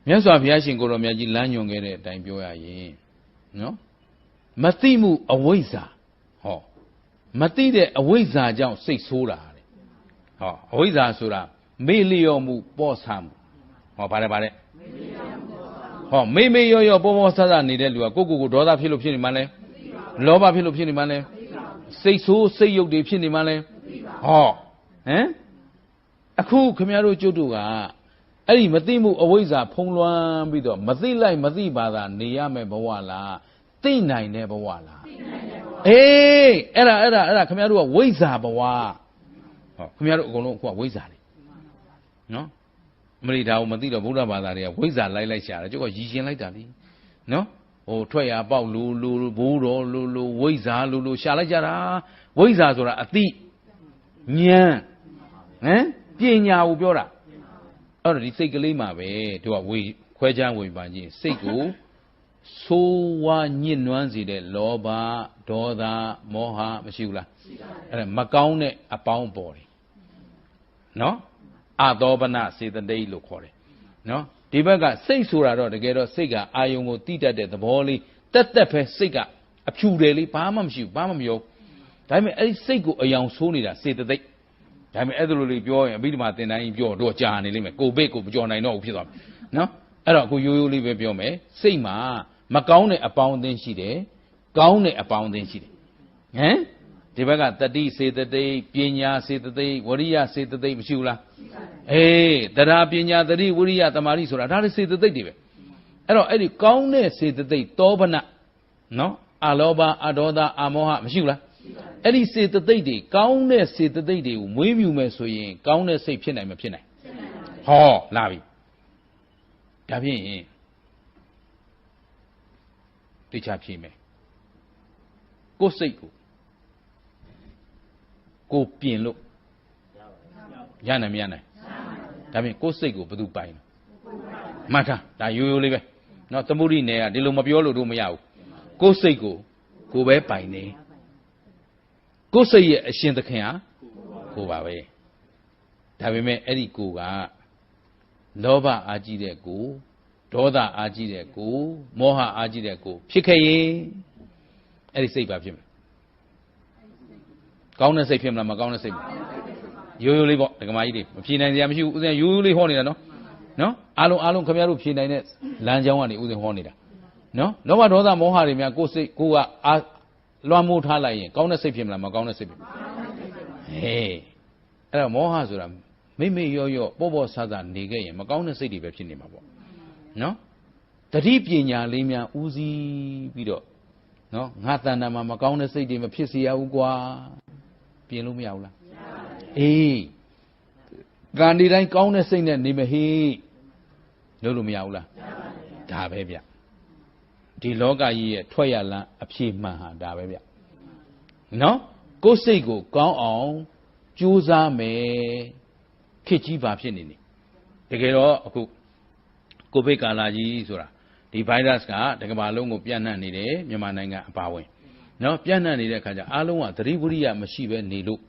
မြတ်စွာဘုရားရှင်ကိုတော်မြတ်ကြီးလမ်းညွှန်ခဲ့တဲ့အတိုင်းပြောရရင်နော်မသိမှုအဝိဇ္ဇာမသိတဲ့အဝိဇ္ဇာကြောင့်စိတ်ဆိုးတာတဲ့အဝိဇ္ဇာဆိုတာ မေလျော်မှုပေါ့ဆမှုဟောပါတယ်ဟောမေရောရောပေါ်ပေါ်ဆဆနေတဲ့လူကကိုဒေါသဖြစ်လို့ဖြစ်နေမှလဲလောဘဖြစ်လို့ဖြစ်နေမှလဲစိတ်ဆိုးစိတ်ယုတ်တွေဖြစ်နေမှလဲဟောဟမ်အခုခမရတို့ကျုပ်တို့ကအဲ့ဒီမသိမှုအဝိဇ္ဇာဖုံးလွှမ်းပြီးတော့မသိလိုက်မသိပါသာနေရမယ်ဘဝလားသိနိုင်တဲ့ဘဝလားအေးအဲ့ဒါခမရတို့ကဝိဇ္ဇာဘဝဟောခမရတို့အကုန်လုံးအခုကဝိဇ္ဇာလေနော်အမရိဒါကိုမသိတော့ဗုဒ္ဓဘာသာတွေကဝိဇ္ဇာလိုက်ရှာတယ်ကျုပ်ကရည်ရှင်လိုက်တာလीနော်ဟိုထွက်ရပေါက်လူဘိုးတော်လူဝိဇ္ဇာလူရှာလိုက်ကြတာဝိဇ္ဇာဆိုတာအတိဉာဏ်ပညာကိုပြောတာအဲ့တော့ဒီစိတ်ကလေးမှာပဲတို့ကခွဲခြားဝေဖန်ခြင်းစိတ်ကိုဆိုးဝါးညှဉ်းနှွမ်းစေတဲ့လောဘဒေါသမောဟမရှိဘူးလားအဲ့ဒါမကောင်းတဲ့အပေါင်းပေါ်တယ်နော်အသောပနစေတသိက်လို့ခေါ်တယ်နော်ဒီဘက်ကစိတ်ဆိုတာတော့တကယ်တော့စိတ်ကအာယုံကိုတိတတ်တဲ့သဘောလေးတက်ပဲစိတ်ကအဖြူတယ်လေးဘာမှမရှိဘူးဘာမှမရောဒါပေမဲ့အဲ့ဒီစိတ်ကိုအယောင်ဆိုးနေတာစေတသိက်ဒါပေမဲ့အဲ့ဒါလိုလေးပြောရင်အဘိဓမ္မာသင်တိုင်းပြောတော့ကြာနေလိမ့်မယ်ကိုဘိတ်ကိုမကြော်နိုင်တော့ဘူးဖြစ်သွားပြီနော်အဲ့တော့အခုရိုးရိုးလေးပဲပြောမယ်စိတ်မှာမကောင်းတဲ့အပေါင်းအသင်းရှိတယ်ကောင်းတဲ့အပေါင်းအသင်းရှိတယ်ဒီဘက်ကတတိစေတသိက်ပညာစေတသိက်ဝရိယစေတသိက်မရှိဘူးလားအေးတရားပညာတတိဝရိယတမာတိဆိုတာဒါလည်းစေတသိက်တွေပဲအဲ့တော့အဲ့ဒီကောင်းတဲ့စေတသိက်တောပနနော်အလောဘအဒေါသအမောဟမရှိဘူးလားအဲ့ဒီစေတသိက်တွေကောင်းတဲ့စေတသိက်တွေကိုမွေးမြူမယ်ဆိုရင်ကောင်းတဲ့စိတ်ဖြစ်နိုင်မဖြစ်နိုင်ဟောလာပြီဒါဖြင့်တိကျဖြေမယ်ကိုယ်စိတ်ကိုပြင်လို့ရနိုင်မရနိုင်ဒါဖြင့်ကိုယ်စိတ်ကိုဘယ်သူပိုင်မှတ်ထားဒါရိုးရိုးလေးပဲနော်သမုဒိနယ်ကဒီလိုမပြောလို့တို့မရဘူးကိုယ်စိတ်ကိုပဲပိုင်နေကိုယ်စိတ်ရဲ့အရှင်သခင်ဟာကိုပါပဲဒါပေမဲ့အဲ့ဒီကိုကလောဘအာကြီးတဲ့ကိုဒေါသအာကြီးတဲ့ကိုမောဟအာကြီးတဲ့ကိုဖြစ်ခဲ့ရင်အဲ့ဒီစိတ်ပါဖြစ်မယ်ကောင်းတဲ့စိတ်ဖြစ်မလားမကောင်းတဲ့စိတ်ရိုးရိုးလေးပေါ့ဒကမာကြီးတွေမဖြေနိုင်စရာမရှိဘူးဥစဉ်ရိုးရိုးလေးဟောနေတာနော်အားလုံးခင်ဗျားတို့ဖြေနိုင်တဲ့လမ်းကြောင်းကနေဥစဉ်ဟောနေတာနော်လောဘဒေါသမောဟတွေများကိုယ်စိတ်ကိုကလွှမ်းမိုးထားလိုက်ရင်ကောင်းတဲ့စိတ်ဖြစ်မလားမကောင်းတဲ့စိတ်ဖြစ်ဟေးအဲ့တော့မောဟဆိုတာမိရောပေါ့ဆဆနေခဲ့ရင်မကောင်းတဲ့စိတ်တွေပဲဖြစ်နေမှာပေါ့နော်တတိပညာလေးများဦးစီးပြီးတော့နော်ငါတဏ္ဍာမှာမကောင်းတဲ့စိတ်တွေမဖြစ်စေရဘူးကွာပြင်လို့မရဘူးလားအေးကံဒီတိုင်းကောင်းတဲ့စိတ်နဲ့နေမဟေးလို့မရဘူးလားဒါပဲဗျဒီလောကကြီးရဲ့ထွက်ရလန်းအဖြေမှန်ဟာဒါပဲဗျနော်ကိုယ်စိတ်ကိုကောင်းအောင်ကြိုးစားမယ်ခေတ်ကြီးပါဖြစ်နေတကယ်တော့အခုကိုဗစ်ကာလကြီးဆိုတာဒီဗိုင်းရပ်စ်ကတကမ္ဘာလုံးကိုပြန့်နှံ့နေတယ်မြန်မာနိုင်ငံအပါအဝင်နော်ပြန့်နှံ့နေတဲ့အခါကျအားလုံးကသတိဝိရိယမရှိပဲနေလို့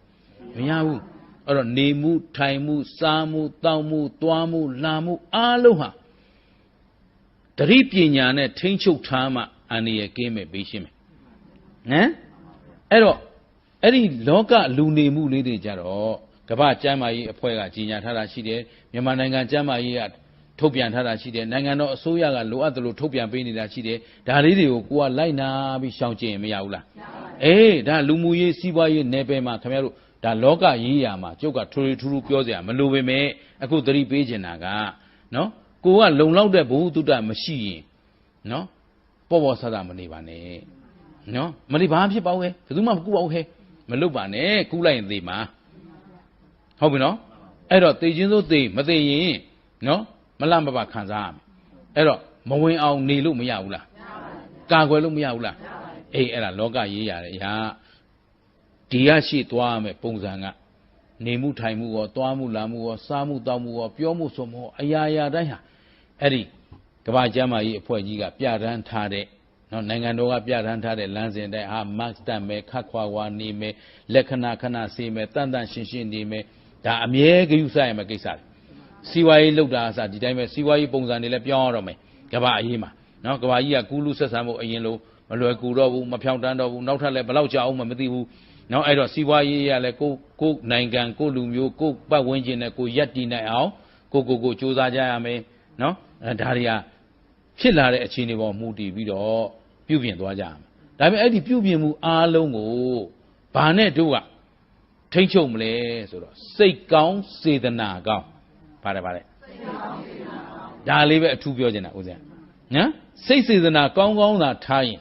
မရဘူးအဲ့တော့နေမှုထိုင်မှုစားမှုတောက်မှုသွားမှုလာမှုအားလုံးဟာသတိပညာနဲ့ထိန်းချုပ်ထားမှအန္တရာယ်ကင်းမဲ့ပေးရှင်းမယ်အဲ့တော့အဲ့ဒီလောကလူနေမှုလေးတွေကြတော့ကမ္ဘာကျန်းမာရေးအဖွဲ့ကကြီးညာထားတာရှိတယ်မြန်မာနိုင်ငံကျန်းမာရေးကထုတ်ပြန်ထားတာရှိတယ်နိုင်ငံတော်အစိုးရကလိုအပ်သလိုထုတ်ပြန်ပေးနေတာရှိတယ်ဒါလေးတွေကိုကိုကလိုက်နာပြီးရှောင်ကျဉ်မရဘူးလားအေးဒါလူမှုရေးစီးပွားရေးနယ်ပယ်မှာခင်ဗျားတို့ဒါလောကရေးရာမှာကျုပ်ကထူထူပြောစရာမလိုပေမဲ့အခုသတိပေးချင်တာကနော်ကိုကလုံလောက်တဲ့ဘ ഹു တုတ္တမရှိရင်နော်ပေါ့ဆဆမနေပါနဲ့နော်မနေဘာဖြစ်ပါဦးဟဲ့ဘယ်သူမှမကူပါဘူးဟဲ့မလုပ်ပါနဲ့ကူးလိုက်ရင်သေမှာဟုတ်ပြီနော်အဲ့တော့သေခြင်းသို့သေမသေရင်နော်မလန့်ပပခံစားရမယ်အဲ့တော့မဝင်အောင်နေလို့မရဘူးလားကာကွယ်လို့မရဘူးလားအေးအဲ့ဒါလောကရေးရတယ်ဟာဒီရရှိသွားမယ်ပုံစံကနေမှုထိုင်မှုရောသွားမှုလာမှုရောစားမှုတောက်မှုရောပြောမှုဆိုမှုအရာရာတိုင်းဟာအဲ့ဒီကမ္ဘာ့ကျန်းမာရေးအဖွဲ့ကြီးကပြဋ္ဌာန်းထားတဲ့နော်နိုင်ငံတော်ကပြဋ္ဌာန်းထားတဲ့လမ်းစဉ်တိုင်းဟာ mask တပ်မယ်ခတ်ခွာဝါနေမယ်လက္ခဏာခဏစေမယ်တန်တန်ရှင်းရှင်းနေမယ်ဒါအမြဲဂရုစိုက်ရမယ်ကိစ္စတွေစီဝါရေးလောက်တာအစဒီတိုင်းပဲစီဝါရေးပုံစံတွေလည်းပြောင်းရတော့မယ်ကမ္ဘာအရေးမှာနော်ကမ္ဘာကြီးကကူးလူဆက်ဆံမှုအရင်လိုမလွယ်ကူတော့ဘူးမဖြောင့်တန်းတော့ဘူးနောက်ထပ်လည်းဘယ်လောက်ကြာအောင်မှမသိဘူး နော်အဲ့တော့စီးပွားရေးရလဲကိုနိုင်ငံကိုလူမျိုးကိုပတ်ဝန်းကျင်နဲ့ကိုရက်တည်နိုင်အောင်ကိုစူးစမ်းကြရမယ်နော်ဒါတွေကဖြစ်လာတဲ့အခြေအနေပေါ်မူတည်ပြီးတော့ပြုပြင်သွားကြရမယ်ဒါပေမဲ့အဲ့ဒီပြုပြင်မှုအားလုံးကိုဘာနဲ့တို့ကထိမ့်ချုပ်မလဲဆိုတော့စိတ်ကောင်းစေတနာကောင်းပါတယ်စိတ်ကောင်းစေတနာကောင်းဒါလေးပဲအထူးပြောချင်တာဦးဇင်းနော်စိတ်စေတနာကောင်းကောင်းသာထားရင်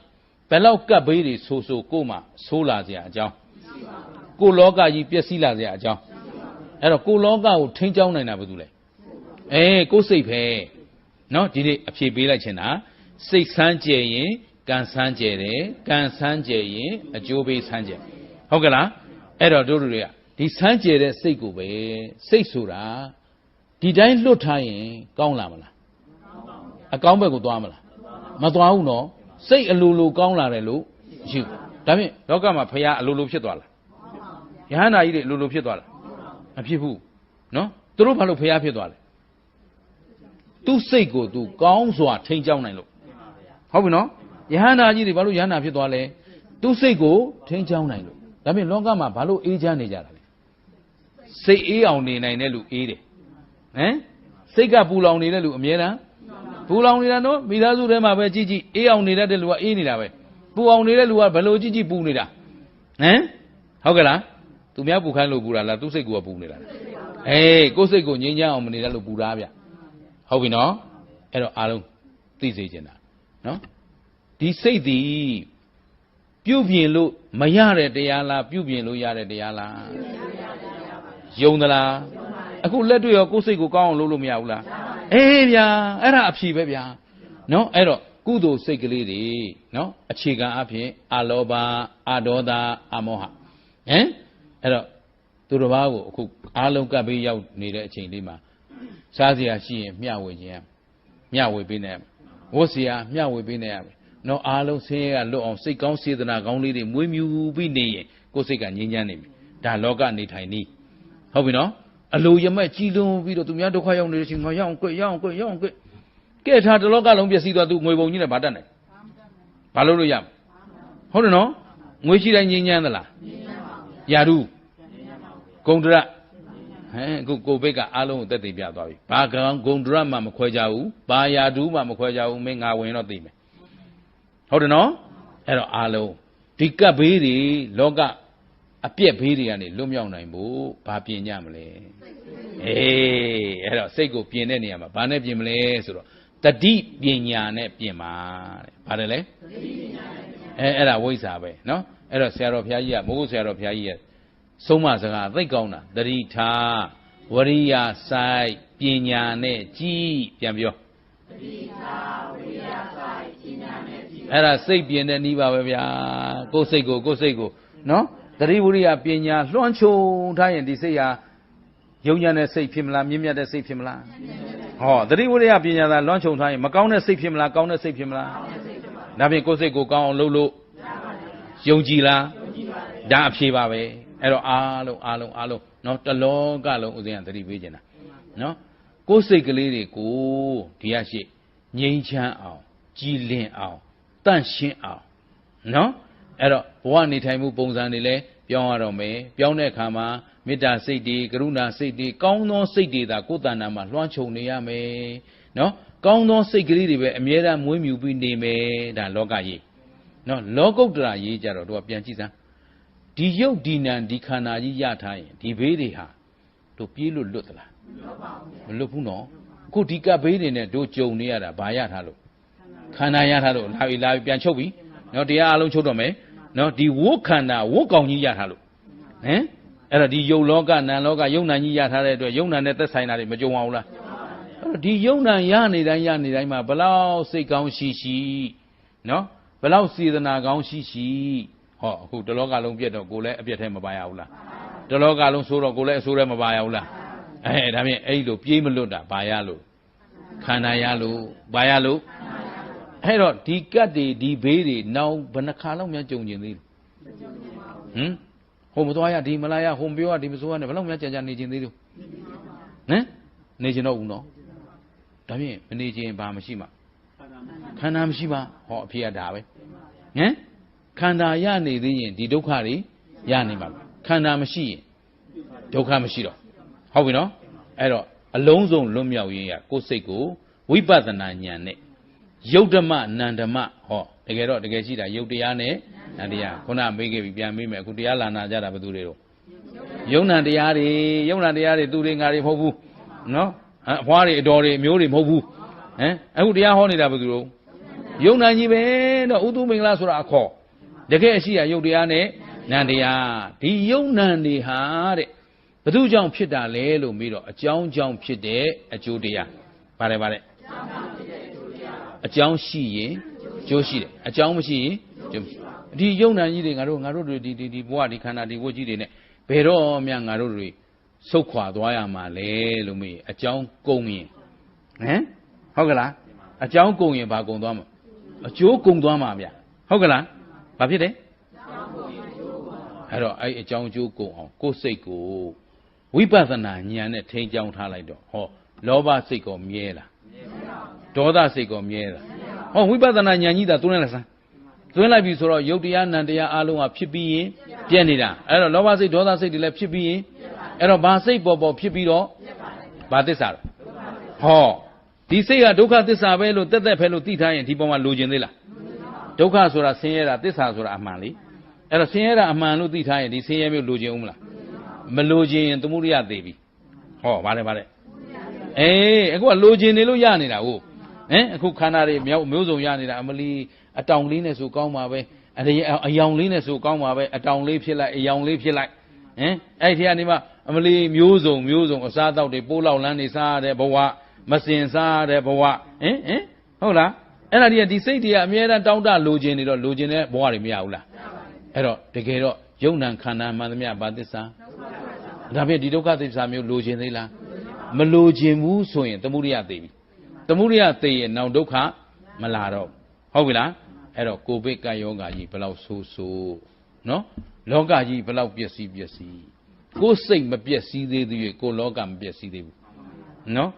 ဘယ်လောက်ကပ်ဘေးတွေဆိုကိုမှဆိုးလာစရာအကြောင်းကိုလောကကြီးပျက်စီးလာစရာအကြောင်းအဲ့တော့ကိုလောကကိုထိန်းကျောင်းနိုင်တာဘာလို့လဲကိုစိတ်ပဲနော်ဒီနေ့အဖြေပေးလိုက်ချင်တာစိတ်ဆန်းကျယ်ရင်ကံဆန်းကျယ်တယ်ကံဆန်းကျယ်ရင်အကျိုးပေးဆန်းကျယ်ဟုတ်ကဲ့လားအဲ့တော့တို့တွေကဒီဆန်းကျယ်တဲ့စိတ်ကိုပဲစိတ်ဆိုတာဒီတိုင်းလွတ်ထားရင်ကောင်းလာမလားအကောင်းဘက်ကိုသွားမလားမသွားဘူးနော်စိတ်အလိုလိုကောင်းလာတယ်လို့မရှိဘူးဒါဖြင့်လောကမှာဖရာအလိုလိုဖြစ်သွားလားယဟန္တာကြီးတွေအလိုလိုဖြစ်သွားလားမဖြစ်ဘူးနော်သူတို့ဘာလို့ဖရာဖြစ်သွားလဲသူ့စိတ်ကိုသူကောင်းစွာထိန်းကျောင်းနိုင်လို့ဟုတ်ပြီနော်ယဟန္တာကြီးတွေဘာလို့ယဟန္တာဖြစ်သွားလဲသူ့စိတ်ကိုထိန်းကျောင်းနိုင်လို့ဒါဖြင့်လောကမှာဘာလို့အေးချမ်းနေကြတာလဲစိတ်အေးအောင်နေနိုင်တဲ့လူအေးတယ်စိတ်ကပူလောင်နေတဲ့လူအမြဲတမ်းပူလောင်နေတာနော်မိသားစုထဲမှာပဲကြည့်အေးအောင်နေတဲ့လူကအေးနေတာပဲပူအောင်နေတဲ့လူကဘယ်လိုကြည့်ပူနေတာဟုတ်ကဲ့လားသူများပူခိုင်းလို့ပူတာလားသူ့စိတ်ကပူနေတာကိုယ်စိတ်ကိုငြိမ်းချမ်းအောင်မနေတတ်လို့ပူတာဗျဟုတ်ပြီနော်အဲ့တော့အားလုံးသိစေချင်တာနော်ဒီစိတ်သည်ပြုပြင်လို့မရတဲ့တရားလားပြုပြင်လို့ရတဲ့တရားလားယုံသလားအခုလက်တွေ့ရောကိုယ်စိတ်ကိုကောင်းအောင်လုပ်လို့မရဘူးလားဗျာအဲ့ဒါအဖြေပဲဗျာနော်အဲ့တော့ကုသိုလ်စိတ်ကလေးတွေနော်အခြေခံအဖြစ်အလောဘအဒေါသအမောဟအဲ့တော့သူတစ်ပါးကိုအခုအားလုံးကပ်ပြီးရောက်နေတဲ့အချိန်လေးမှာစားစရာရှိရင်မျှဝေခြင်းမျှဝေပေးနေရမယ်ဝတ်စရာမျှဝေပေးနေရမယ်နော်အားလုံးဆင်းရဲကလွတ်အောင်စိတ်ကောင်းစေတနာကောင်းလေးတွေမွေးမြူပြီးနေရင်ကိုယ်စိတ်ကငြိမ်းချမ်းနေပြီဒါလောကနေထိုင်နည်းဟုတ်ပြီနော်အလိုရမဲ့ကြီးလွန်ပြီးတော့သူများဒုက္ခရောက်နေတဲ့အချိန်မှာရအောင်ကွကဲထားတလောကလုံးပျက်စီးသွားသူငွေပုံကြီးနဲ့ဗာတတ်နိုင်ဘာလို့လို့ရဟုတ်တယ်နော်ငွေရှိတိုင်းငြိမ်းချမ်းသလားယာရုဂုံဒရအခုကိုဘိတ်ကအားလုံးကိုတက်တည်ပြသွားပြီဘာကောင်ဂုံဒရမှမခွဲကြဘူးဘာယာဒူးမှမခွဲကြဘူးမင်းငါဝင်တော့သိမယ်ဟုတ်တယ်နော်အဲ့တော့အားလုံးဒီကပ်ဘေးတွေလောကအပြက်ဘေးတွေကနေလွတ်မြောက်နိုင်ဖို့ဘာပြင်ကြမလဲအဲ့တော့စိတ်ကိုပြင်တဲ့နေရာမှာဘာနဲ့ပြင်မလဲဆိုတော့တတိပညာနဲ့ပြင်ပါတဲ့ဘာတယ်လဲအဲ့ဒါဝိဇ္ဇာပဲနော်အဲ့တော့ဆရာတော်ဘုရားကြီးကမိုးကုတ်ဆရာတော်ဘုရားကြီးရဲ့ဆုံးမစကားသိကောင်းတာတတိထားဝရိယစိုက်ပညာနဲ့ကြည်ပြန်ပြောတတိထားဝရိယစိုက်ပညာနဲ့ကြည်အဲ့ဒါစိတ်ပြင်တဲ့နည်းပါပဲဗျာကိုယ်စိတ်ကိုနော်တတိဝရိယပညာလွှမ်းခြုံထားရင်ဒီစိတ်ဟာယုံညံ့တဲ့စိတ်ဖြစ်မလားမြင့်မြတ်တဲ့စိတ်ဖြစ်မလားတတိဝရိယပညာသာလွှမ်းခြုံထားရင်မကောင်းတဲ့စိတ်ဖြစ်မလားကောင်းတဲ့စိတ်ဖြစ်မလားဒါဖြင့်ကိုယ်စိတ်ကိုကောင်းအောင်လုပ်လို့ယုံကြည်လားဒါအဖြေပါပဲအဲ့တော့အားလုံးနော်တလောကလုံးဥစဉ်ကတတိပေးနေတာနော်ကိုယ်စိတ်ကလေးတွေကိုဒီရရှိငြိမ်းချမ်းအောင်ကြည်လင်အောင်တန့်ရှင်းအောင်နော်အဲ့တော့ဘဝနေထိုင်မှုပုံစံတွေလည်းပြောင်းရတော့မယ်ပြောင်းတဲ့အခါမှာမေတ္တာစိတ်တွေကရုဏာစိတ်တွေကောင်းသောစိတ်တွေသာကိုယ်တဏ္ဍာမှာလွှမ်းခြုံနေရမယ်နော်ကောင်းသောစိတ်ကလေးတွေပဲအမြဲတမ်းမွေးမြူပြီးနေမယ်ဒါလောကကြီးနော်လောကုတ္တရာရေးကြတော့တို့ကပြန်ကြည့်စမ်းဒီရုပ်ဒီနာဒီခန္ဓာကြီးရထားရင်ဒီဘေးတွေဟာတို့ပြေးလို့လွတ်သလားမလွတ်ဘူးနော်အခုဒီကပ်ဘေးတွေနဲ့တို့ကြုံနေရတာဘာရထားလို့ခန္ဓာရထားလို့လာပြီပြန်ချုပ်ပြီနော်တရားအလုံးချုပ်တော့မယ်နော်ဒီဝုခန္ဓာဝုကောင်ကြီးရထားလို့အဲ့တော့ဒီယုတ်လောကနံလောကယုတ်နံကြီးရထားတဲ့အတွက်ယုတ်နံနဲ့သက်ဆိုင်တာတွေမကြုံအောင်လားအဲ့တော့ဒီယုတ်နံရနေတိုင်းမှာဘလောက်စိတ်ကောင်းရှိနော်ဘလောက်စေတနာကောင်းရှိအခုတလောကလုံးပြတ်တော့ကိုယ်လည်းအပြတ်ထဲမပါရဘူးလားတလောကလုံးဆိုးတော့ကိုယ်လည်းအဆိုးထဲမပါရဘူးလားဒါဖြင့်အဲ့လိုပြေးမလွတ်တာဘာရလို့ခန္ဓာရလို့ဘာရလို့အဲ့တော့ဒီကတ်တွေဒီဘေးတွေနောက်ဘယ်နှခါလောက်များကြုံကျင်သေးလဲဟိုမသွားရဒီမလာရဟိုမပြောရဒီမဆိုရနဲ့ဘယ်လောက်များကြာနေကျင်သေးလို့နေကျင်တော့ဦးနော်ဒါဖြင့်မနေကျင်ဘာမရှိမှခန္ဓာမရှိပါအဖြစ်ရတာပဲခန္ဓာရနေသေးရင်ဒီဒုက္ခတွေရ ရနိုင်ပါဘူးခန္ဓာမရှိရင်ဒုက္ခမရှိတော့ဟုတ်ပြီနော်အဲ့တော့အလုံးစုံလွတ်မြောက်ရေးရကိုယ်စိတ်ကိုဝိပဿနာဉာဏ်နဲ့ယုတ်ဓမ္မနန္ဓမ္မဟောတကယ်ရှိတာယုတ်တရားနဲ့နန္တရားခုနမေးခဲ့ပြီပြန်မေးမယ်အခုတရားလာနာကြတာဘယ်သူတွေတော့ယုံနာတရားတွေသူတွေငါတွေမဟုတ်ဘူးနော်အဖွားတွေအတော်တွေအမျိုးတွေမဟုတ်ဘူးဟမ်အခုတရားဟောနေတာဘယ်သူတော့ယုံနာကြီးပဲတော့ဥတုမင်္ဂလာဆိုတာအခေါ်တကယ်အရှိရယုတ်တရားနဲ့နန္တရားဒီယုံနာတွေဟာတဲ့ဘယ်သူကြောင့်ဖြစ်တာလဲလို့မေးတော့အကြောင်းကြောင့်ဖြစ်တဲ့အကျိုးတရားပါတယ်အကြောင်းရှိရင်ကျိုးရှိတယ်အကြောင်းမရှိရင်ကျိုးမရှိဒီယုံနာကြီးတွေငါတို့တွေဒီဘဝဒီခန္ဓာဒီဝတ်ကြီးတွေနဲ့ဘယ်တော့မှငါတို့တွေဆုတ်ခွာသွားရမှာလဲလို့မေးအကြောင်းကုန်ရင်ဟမ်ဟုတ်ကလားအကြောင်းကုန်ရင်ဘာကုန်သွားမှာအကျိုးကုန်သွားမှာဗျဟုတ်ကလားဘာဖြစ်တယ်အဲ့တော့အဲ့အကြောင်းအကျိုးကုန်အောင်ကိုယ်စိတ်ကိုဝိပဿနာဉာဏ်နဲ့ထိန်းကြောင်းထားလိုက်တော့ဟောလောဘစိတ်ကောမြဲလားဒေါသစိတ်ကောမြဲလားဟောဝိပဿနာဉာဏ်ကြီးသာသွင်းလိုက်စမ်းသွင်းလိုက်ပြီဆိုတော့ယုတ်တရားနံတရားအလုံးဟာဖြစ်ပြီးရင်ပြည့်နေတာအဲ့တော့လောဘစိတ်ဒေါသစိတ်တွေလည်းဖြစ်ပြီးရင်အဲ့တော့ဘာစိတ်ပေါ်ဖြစ်ပြီးတော့ဘာသစ္စာလဲဟောဒီစိတ်ကဒုက္ခသစ္စာပဲလို့တက်ဖဲလို့သိထားရင်ဒီပေါ်မှာလိုချင်သေးလားဒုက္ခဆိုတာဆင်းရဲတာသစ္စာဆိုတာအမှန်လေအဲ့တော့ဆင်းရဲတာအမှန်လို့သိထားရင်ဒီဆင်းရဲမျိုးလိုချင်ဦးမလားမလိုချင်ရင်သမုဒိယသေပြီဟောဗါတယ်အေးအခုကလိုချင်နေလို့ရနေတာဟုတ်ဟမ်အခုခန္ဓာတွေမျိုးစုံရနေတာအမလီအတောင်လေးနဲ့ဆိုကောင်းပါပဲအယောင်လေးနဲ့ဆိုကောင်းပါပဲအတောင်လေးဖြစ်လိုက်အယောင်လေးဖြစ်လိုက်ဟမ်အဲ့ဒီကနေမှအမလီမျိုးစုံအစားတောက်တွေပိုးလောက်လန်းနေစားရတဲ့ဘဝမစင်စားရတဲ့ဘဝဟင်ဟုတ်လားအဲ့ဒါဒီစိတ်တွေကအမြဲတမ်းတောင်းတလိုချင်နေတော့လိုချင်တဲ့ဘဝတွေမရဘူးလားအဲ့တော့တကယ်တော့ယုံ nant ခန္ဓာမှန်သမျှဘာသစ္စာဒါဖြင့်ဒီဒုက္ခသစ္စာမျိုးလိုချင်သေးလားမလိုချင်ဘူးဆိုရင်သမုဒိယသိပြီသမုဒိယသိရင်နောက်ဒုက္ခမလာတော့ဟုတ်ပြီလားအဲ့တော့ကိုဗစ်ကပ်ယောဂါကြီးဘယ်လောက်ဆိုးနော်လောကကြီးဘယ်လောက်ပျက်စီးကိုယ်စိတ်မပျက်စီးသေးသေး၍ကိုယ်လောကမပျက်စီးသေးဘူးနော်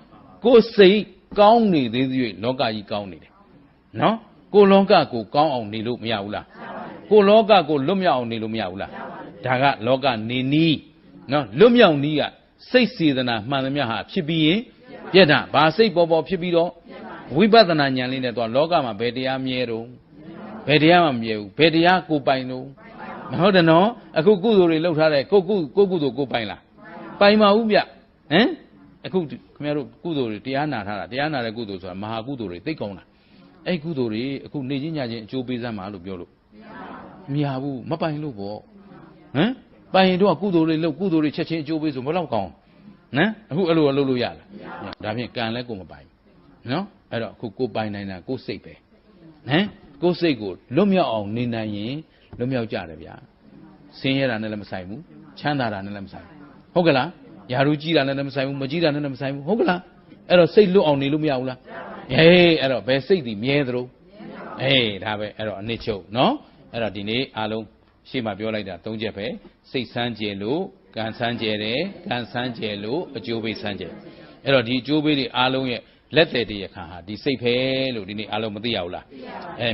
ကိုယ်စိတ်ကောင်းနေသေးသေး၍လောကကြီးကောင်းနေတယ်နော်ကိုယ်လောကကိုကောင်းအောင်နေလို့မရဘူးလားကိုယ်လောကကိုလွတ်မြောက်အောင်နေလို့မရဘူးလားဒါကလောကနေနီးနော်လွတ်မြောက်နီးကစိတ်စေတနာမှန်သမျှဟာဖြစ်ပြီးရင်ပြက်တာဘာစိတ်ပေါ်ဖြစ်ပြီးတော့ဝိပဿနာဉာဏ်လေးနဲ့တော့လောကမှာဘယ်တရားမြဲတော့ဘယ်တရားမှမမြဲဘူးဘယ်တရားကိုပိုင်တော့မဟုတ်တယ်နော်အခုကုသိုလ်တွေလှုပ်ထားတဲ့ကိုကုသိုလ်ကိုပိုင်လားပိုင်ပါဘူးဗျဟမ်အခုခင်ဗျားတို့ကုသိုလ်တွေတရားနာထားတာတရားနာတဲ့ကုသိုလ်ဆိုတာမဟာကုသိုလ်တွေသိကောင်းလားအဲ့ကုသိုလ်တွေအခုနေချင်းညချင်းအကျိုးပေးစမ်းပါလို့ပြောလို့မရဘူးမပိုင်လို့ပေါ့ဟမ်ပိုင်ရင်တော့ကုသိုလ်တွေလုပ်ကုသိုလ်တွေချက်ချင်းအကျိုးပေးဆိုဘယ်တော့ကောင်းနော်အခုအဲ့လိုလုပ်လို့ရလားဒါဖြင့်ကံလည်းကိုမပိုင်နော်အဲ့တော့အခုကိုပိုင်နိုင်တာကိုစိတ်ပဲဟမ်ကိုစိတ်ကိုလွတ်မြောက်အောင်နေနိုင်ရင်လွတ်မြောက်ကြတယ်ဗျာဆင်းရဲတာနဲ့လည်းမဆိုင်ဘူးချမ်းသာတာနဲ့လည်းမဆိုင်ဘူးဟုတ်ကလားယာရုကြီးတာနဲ့လည်းမဆိုင်ဘူးမကြီးတာနဲ့လည်းမဆိုင်ဘူးဟုတ်ကလားအဲ့တော့စိတ်လွတ်အောင်နေလို့မရဘူးလားဟေးအဲ့တော့ဘယ်စိတ်ဒီမြဲသလိုအေးဒါပဲအဲ့တော့အနစ်ချုပ်နော်အဲ့တော့ဒီနေ့အားလုံးရှေ့မှာပြောလိုက်တာ၃ချက်ပဲစိတ်ဆန်းကျယ်လို့ကံဆန်းကျယ်တယ်ကံဆန်းကျယ်လို့အကျိုးပေးဆန်းကျယ်အဲ့တော့ဒီအကျိုးပေးတွေအားလုံးရဲ့လက်တယ်တရခါဟာဒီစိတ်ပဲလို့ဒီနေ့အားလုံးမသိရဘူးလား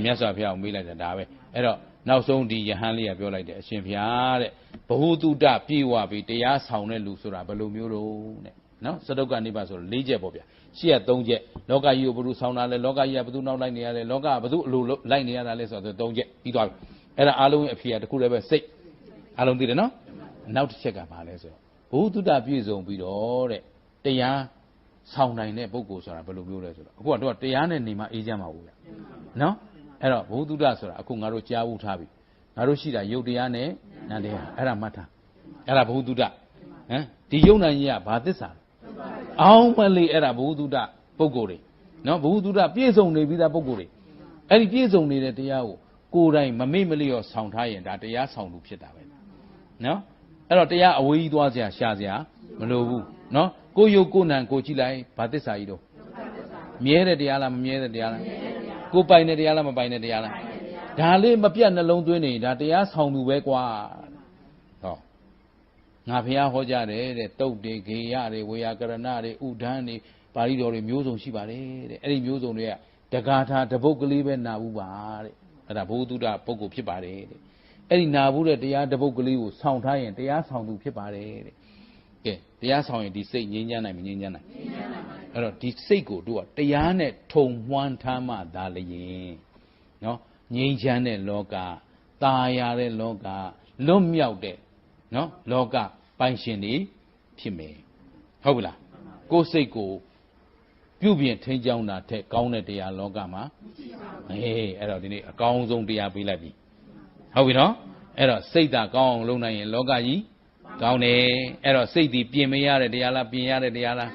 မြတ်စွာဘုရားကိုမေးလိုက်တာဒါပဲအဲ့တော့နောက်ဆုံးဒီယဟန်လေးကပြောလိုက်တယ်အရှင်ဘုရားတဲ့ဘဟုတုတပြေဝပြီးတရားဆောင်တဲ့လူဆိုတာဘယ်လိုမျိုးတော့တဲ့နော်စတုကနိဗ္ဗာန်ဆိုတော့၄ချက်ပေါ့ဗျာရှေ့က၃ချက်လောကကြီးကိုဘယ်သူဆောင်တာလဲလောကကြီးကဘယ်သူနောက်လိုက်နေရလဲလောကကဘယ်သူအလိုလိုက်နေရတာလဲဆိုတော့၃ချက်ပြီးသွားပြီအဲ့ဒါအားလုံးရဲ့အဖြေကတခုလည်းပဲစိတ်အားလုံးသိတယ်နော်နောက်တစ်ချက်ကဘာလဲဆိုတော့ဘဟုတုတပြည့်စုံပြီးတော့တဲ့တရားဆောင်နိုင်တဲ့ပုဂ္ဂိုလ်ဆိုတာဘယ်လိုမျိုးလဲဆိုတော့အခုကတော့တရားနဲ့နေမှအေးချမ်းပါဘူးဗျာနော်အဲ့တော့ဘုဒ္ဓဆိုတာအခုငါတို့ကြားဘူးထားပြီငါတို့ရှိတာယုတ်တရားနဲ့နန္တရားအဲ့ဒါမှတ်ထားအဲ့ဒါဘုဒ္ဓဟမ်ဒီယုတ်နံကြီးကဘာသစ္စာအောင်းမလေးအဲ့ဒါဘုဒ္ဓပုဂ္ဂိုလ်တွေနော်ဘုဒ္ဓပြည့်စုံနေပြီးသားပုဂ္ဂိုလ်တွေအဲ့ဒီပြည့်စုံနေတဲ့တရားကိုကိုယ်တိုင်မမေ့မလျော့ဆောင်ထားရင်ဒါတရားဆောင်သူဖြစ်တာပဲနော်အဲ့တော့တရားအဝေးကြီးသွားစရာရှာစရာမလိုဘူးနော်ကိုယုတ်ကိုနံကိုကြည့်လိုက်ဘာသစ္စာကြီးတော့မြဲတဲ့တရားလားမမြဲတဲ့တရားလားကိုပိုင်တဲ့တရားလားမပိုင်တဲ့တရားလားဒါလေးမပြတ်နှလုံးသွင်းနေဒါတရားဆောင်သူပဲကွာဟောငါဖះဟောကြတယ်တဲ့တုတ်တွေဂေယတွေဝေယကရဏတွေဥဒန်းတွေပါဠိတော်တွေမျိုးစုံရှိပါတယ်တဲ့အဲ့ဒီမျိုးစုံတွေကတဂါထာတပုတ်ကလေးပဲနာဘူးပါတဲ့အဲ့ဒါဘုဒ္ဓပုဂ္ဂိုလ်ဖြစ်ပါတယ်တဲ့ အဲ့ဒီနာဘူးတဲ့တရားတပုတ်ကလေးကိုဆောင်းထားရင်တရားဆောင်သူဖြစ်ပါတယ်တဲ့ကဲတရားဆောင်ရင်ဒီစိတ်ငြိမ်းချမ်းနိုင်မငြိမ်းချမ်းနိုင်အဲ့တော့ဒီစိတ်ကိုတို့ကတရားနဲ့ထုံမွှမ်းထားမှသာလျင်နော်ငြိမ်းချမ်းတဲ့လောကตาရတဲ့လောကလွတ်မြောက်တဲ့နော်လောကပိုင်ရှင်တွေဖြစ်မယ်ဟုတ်ပြီလားကိုယ်စိတ်ကိုပြုပြင်ထိန်းကျောင်းတာထက်ကောင်းတဲ့တရားလောကမှာအဲ့တော့ဒီနေ့အကောင်းဆုံးတရားပေးလိုက်ပြီဟုတ်ပြီနော်အဲ့တော့စိတ်သာကောင်းအောင်လုပ်နိုင်ရင်လောကကြီးကောင်းတယ်အဲ့တော့စိတ်ဒီပြင်မရတဲ့တရားလားပြင်ရတဲ့တရားလား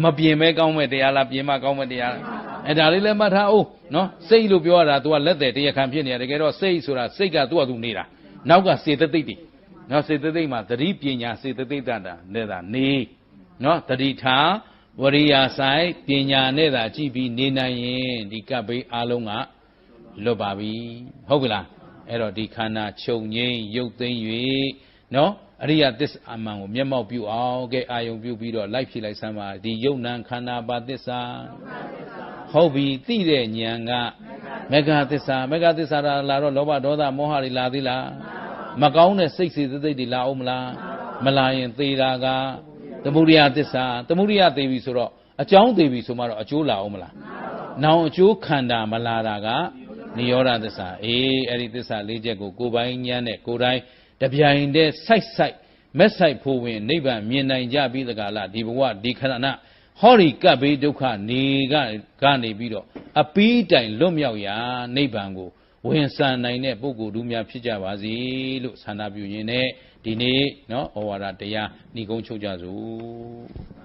မပြင်မဲကောင်းမဲ့တရားလားပြင်မကောင်းမဲ့တရားလားအဲ့ဒါလေးလည်းမှတ်ထားအောင်နော်စိတ်လို့ပြောရတာ तू ကလက်တယ်တရားခံဖြစ်နေတယ်တကယ်တော့စိတ်ဆိုတာစိတ်က तू က तू နေတာနောက်ကစေတသိက်တွေနော်စေတသိက်မှာသတိပညာစေတသိက်တာနဲ့သာနေနော်တတိထားဝရိယာဆိုင်ပညာနဲ့သာကြည့်ပြီးနေနိုင်ရင်ဒီကပ်ဘေးအားလုံးကလွတ်ပါပြီဟုတ်ပြီလားအဲ့တော့ဒီခန္ဓာချုပ်ငိမ့်ရုပ်သိမ်း၍နော်အရိယသစ္စာအမှန်ကိုမျက်မှောက်ပြုအောင်ကဲအာယုံပြုပြီးတော့လိုက်ဖြစ်လိုက်စမ်းပါဒီယုံနံခန္ဓာပါသစ္စာဟုတ်ပြီသိတဲ့ဉာဏ်ကမေဃသစ္စာမေဃသစ္စာလာတော့လောဘဒေါသမောဟတွေလာသေးလားမကောင်းတဲ့စိတ်စေတသိက်တွေလာအောင်မလားမလာရင်သေတာကသမုဒိယသစ္စာသမုဒိယသေပြီဆိုတော့အကြောင်းသေပြီဆိုမှတော့အကျိုးလာအောင်မလားနောင်အကျိုးခန္ဓာမလာတာကနိရောဓသစ္စာအဲ့ဒီသစ္စာ၄ချက်ကိုကိုယ်ပိုင်ဉာဏ်နဲ့ကိုယ်တိုင်တပြိုင်တည်းစိုက်မက်ဆိုင်ဖို့ဝင်နိဗ္ဗာန်မြင်နိုင်ကြပြီးတကလားဒီဘဝဒီခန္ဓာဟောဒီကပ်ဘေးဒုက္ခနေကနေပြီးတော့အပီးတိုင်လွတ်မြောက်ရာနိဗ္ဗာန်ကိုဝင်ဆန်နိုင်တဲ့ပုဂ္ဂိုလ်တို့များဖြစ်ကြပါစေလို့ဆန္ဒပြုရင်းနဲ့ဒီနေ့နော်ဩဝါဒတရားဏိကုံးချုပ်ကြစို့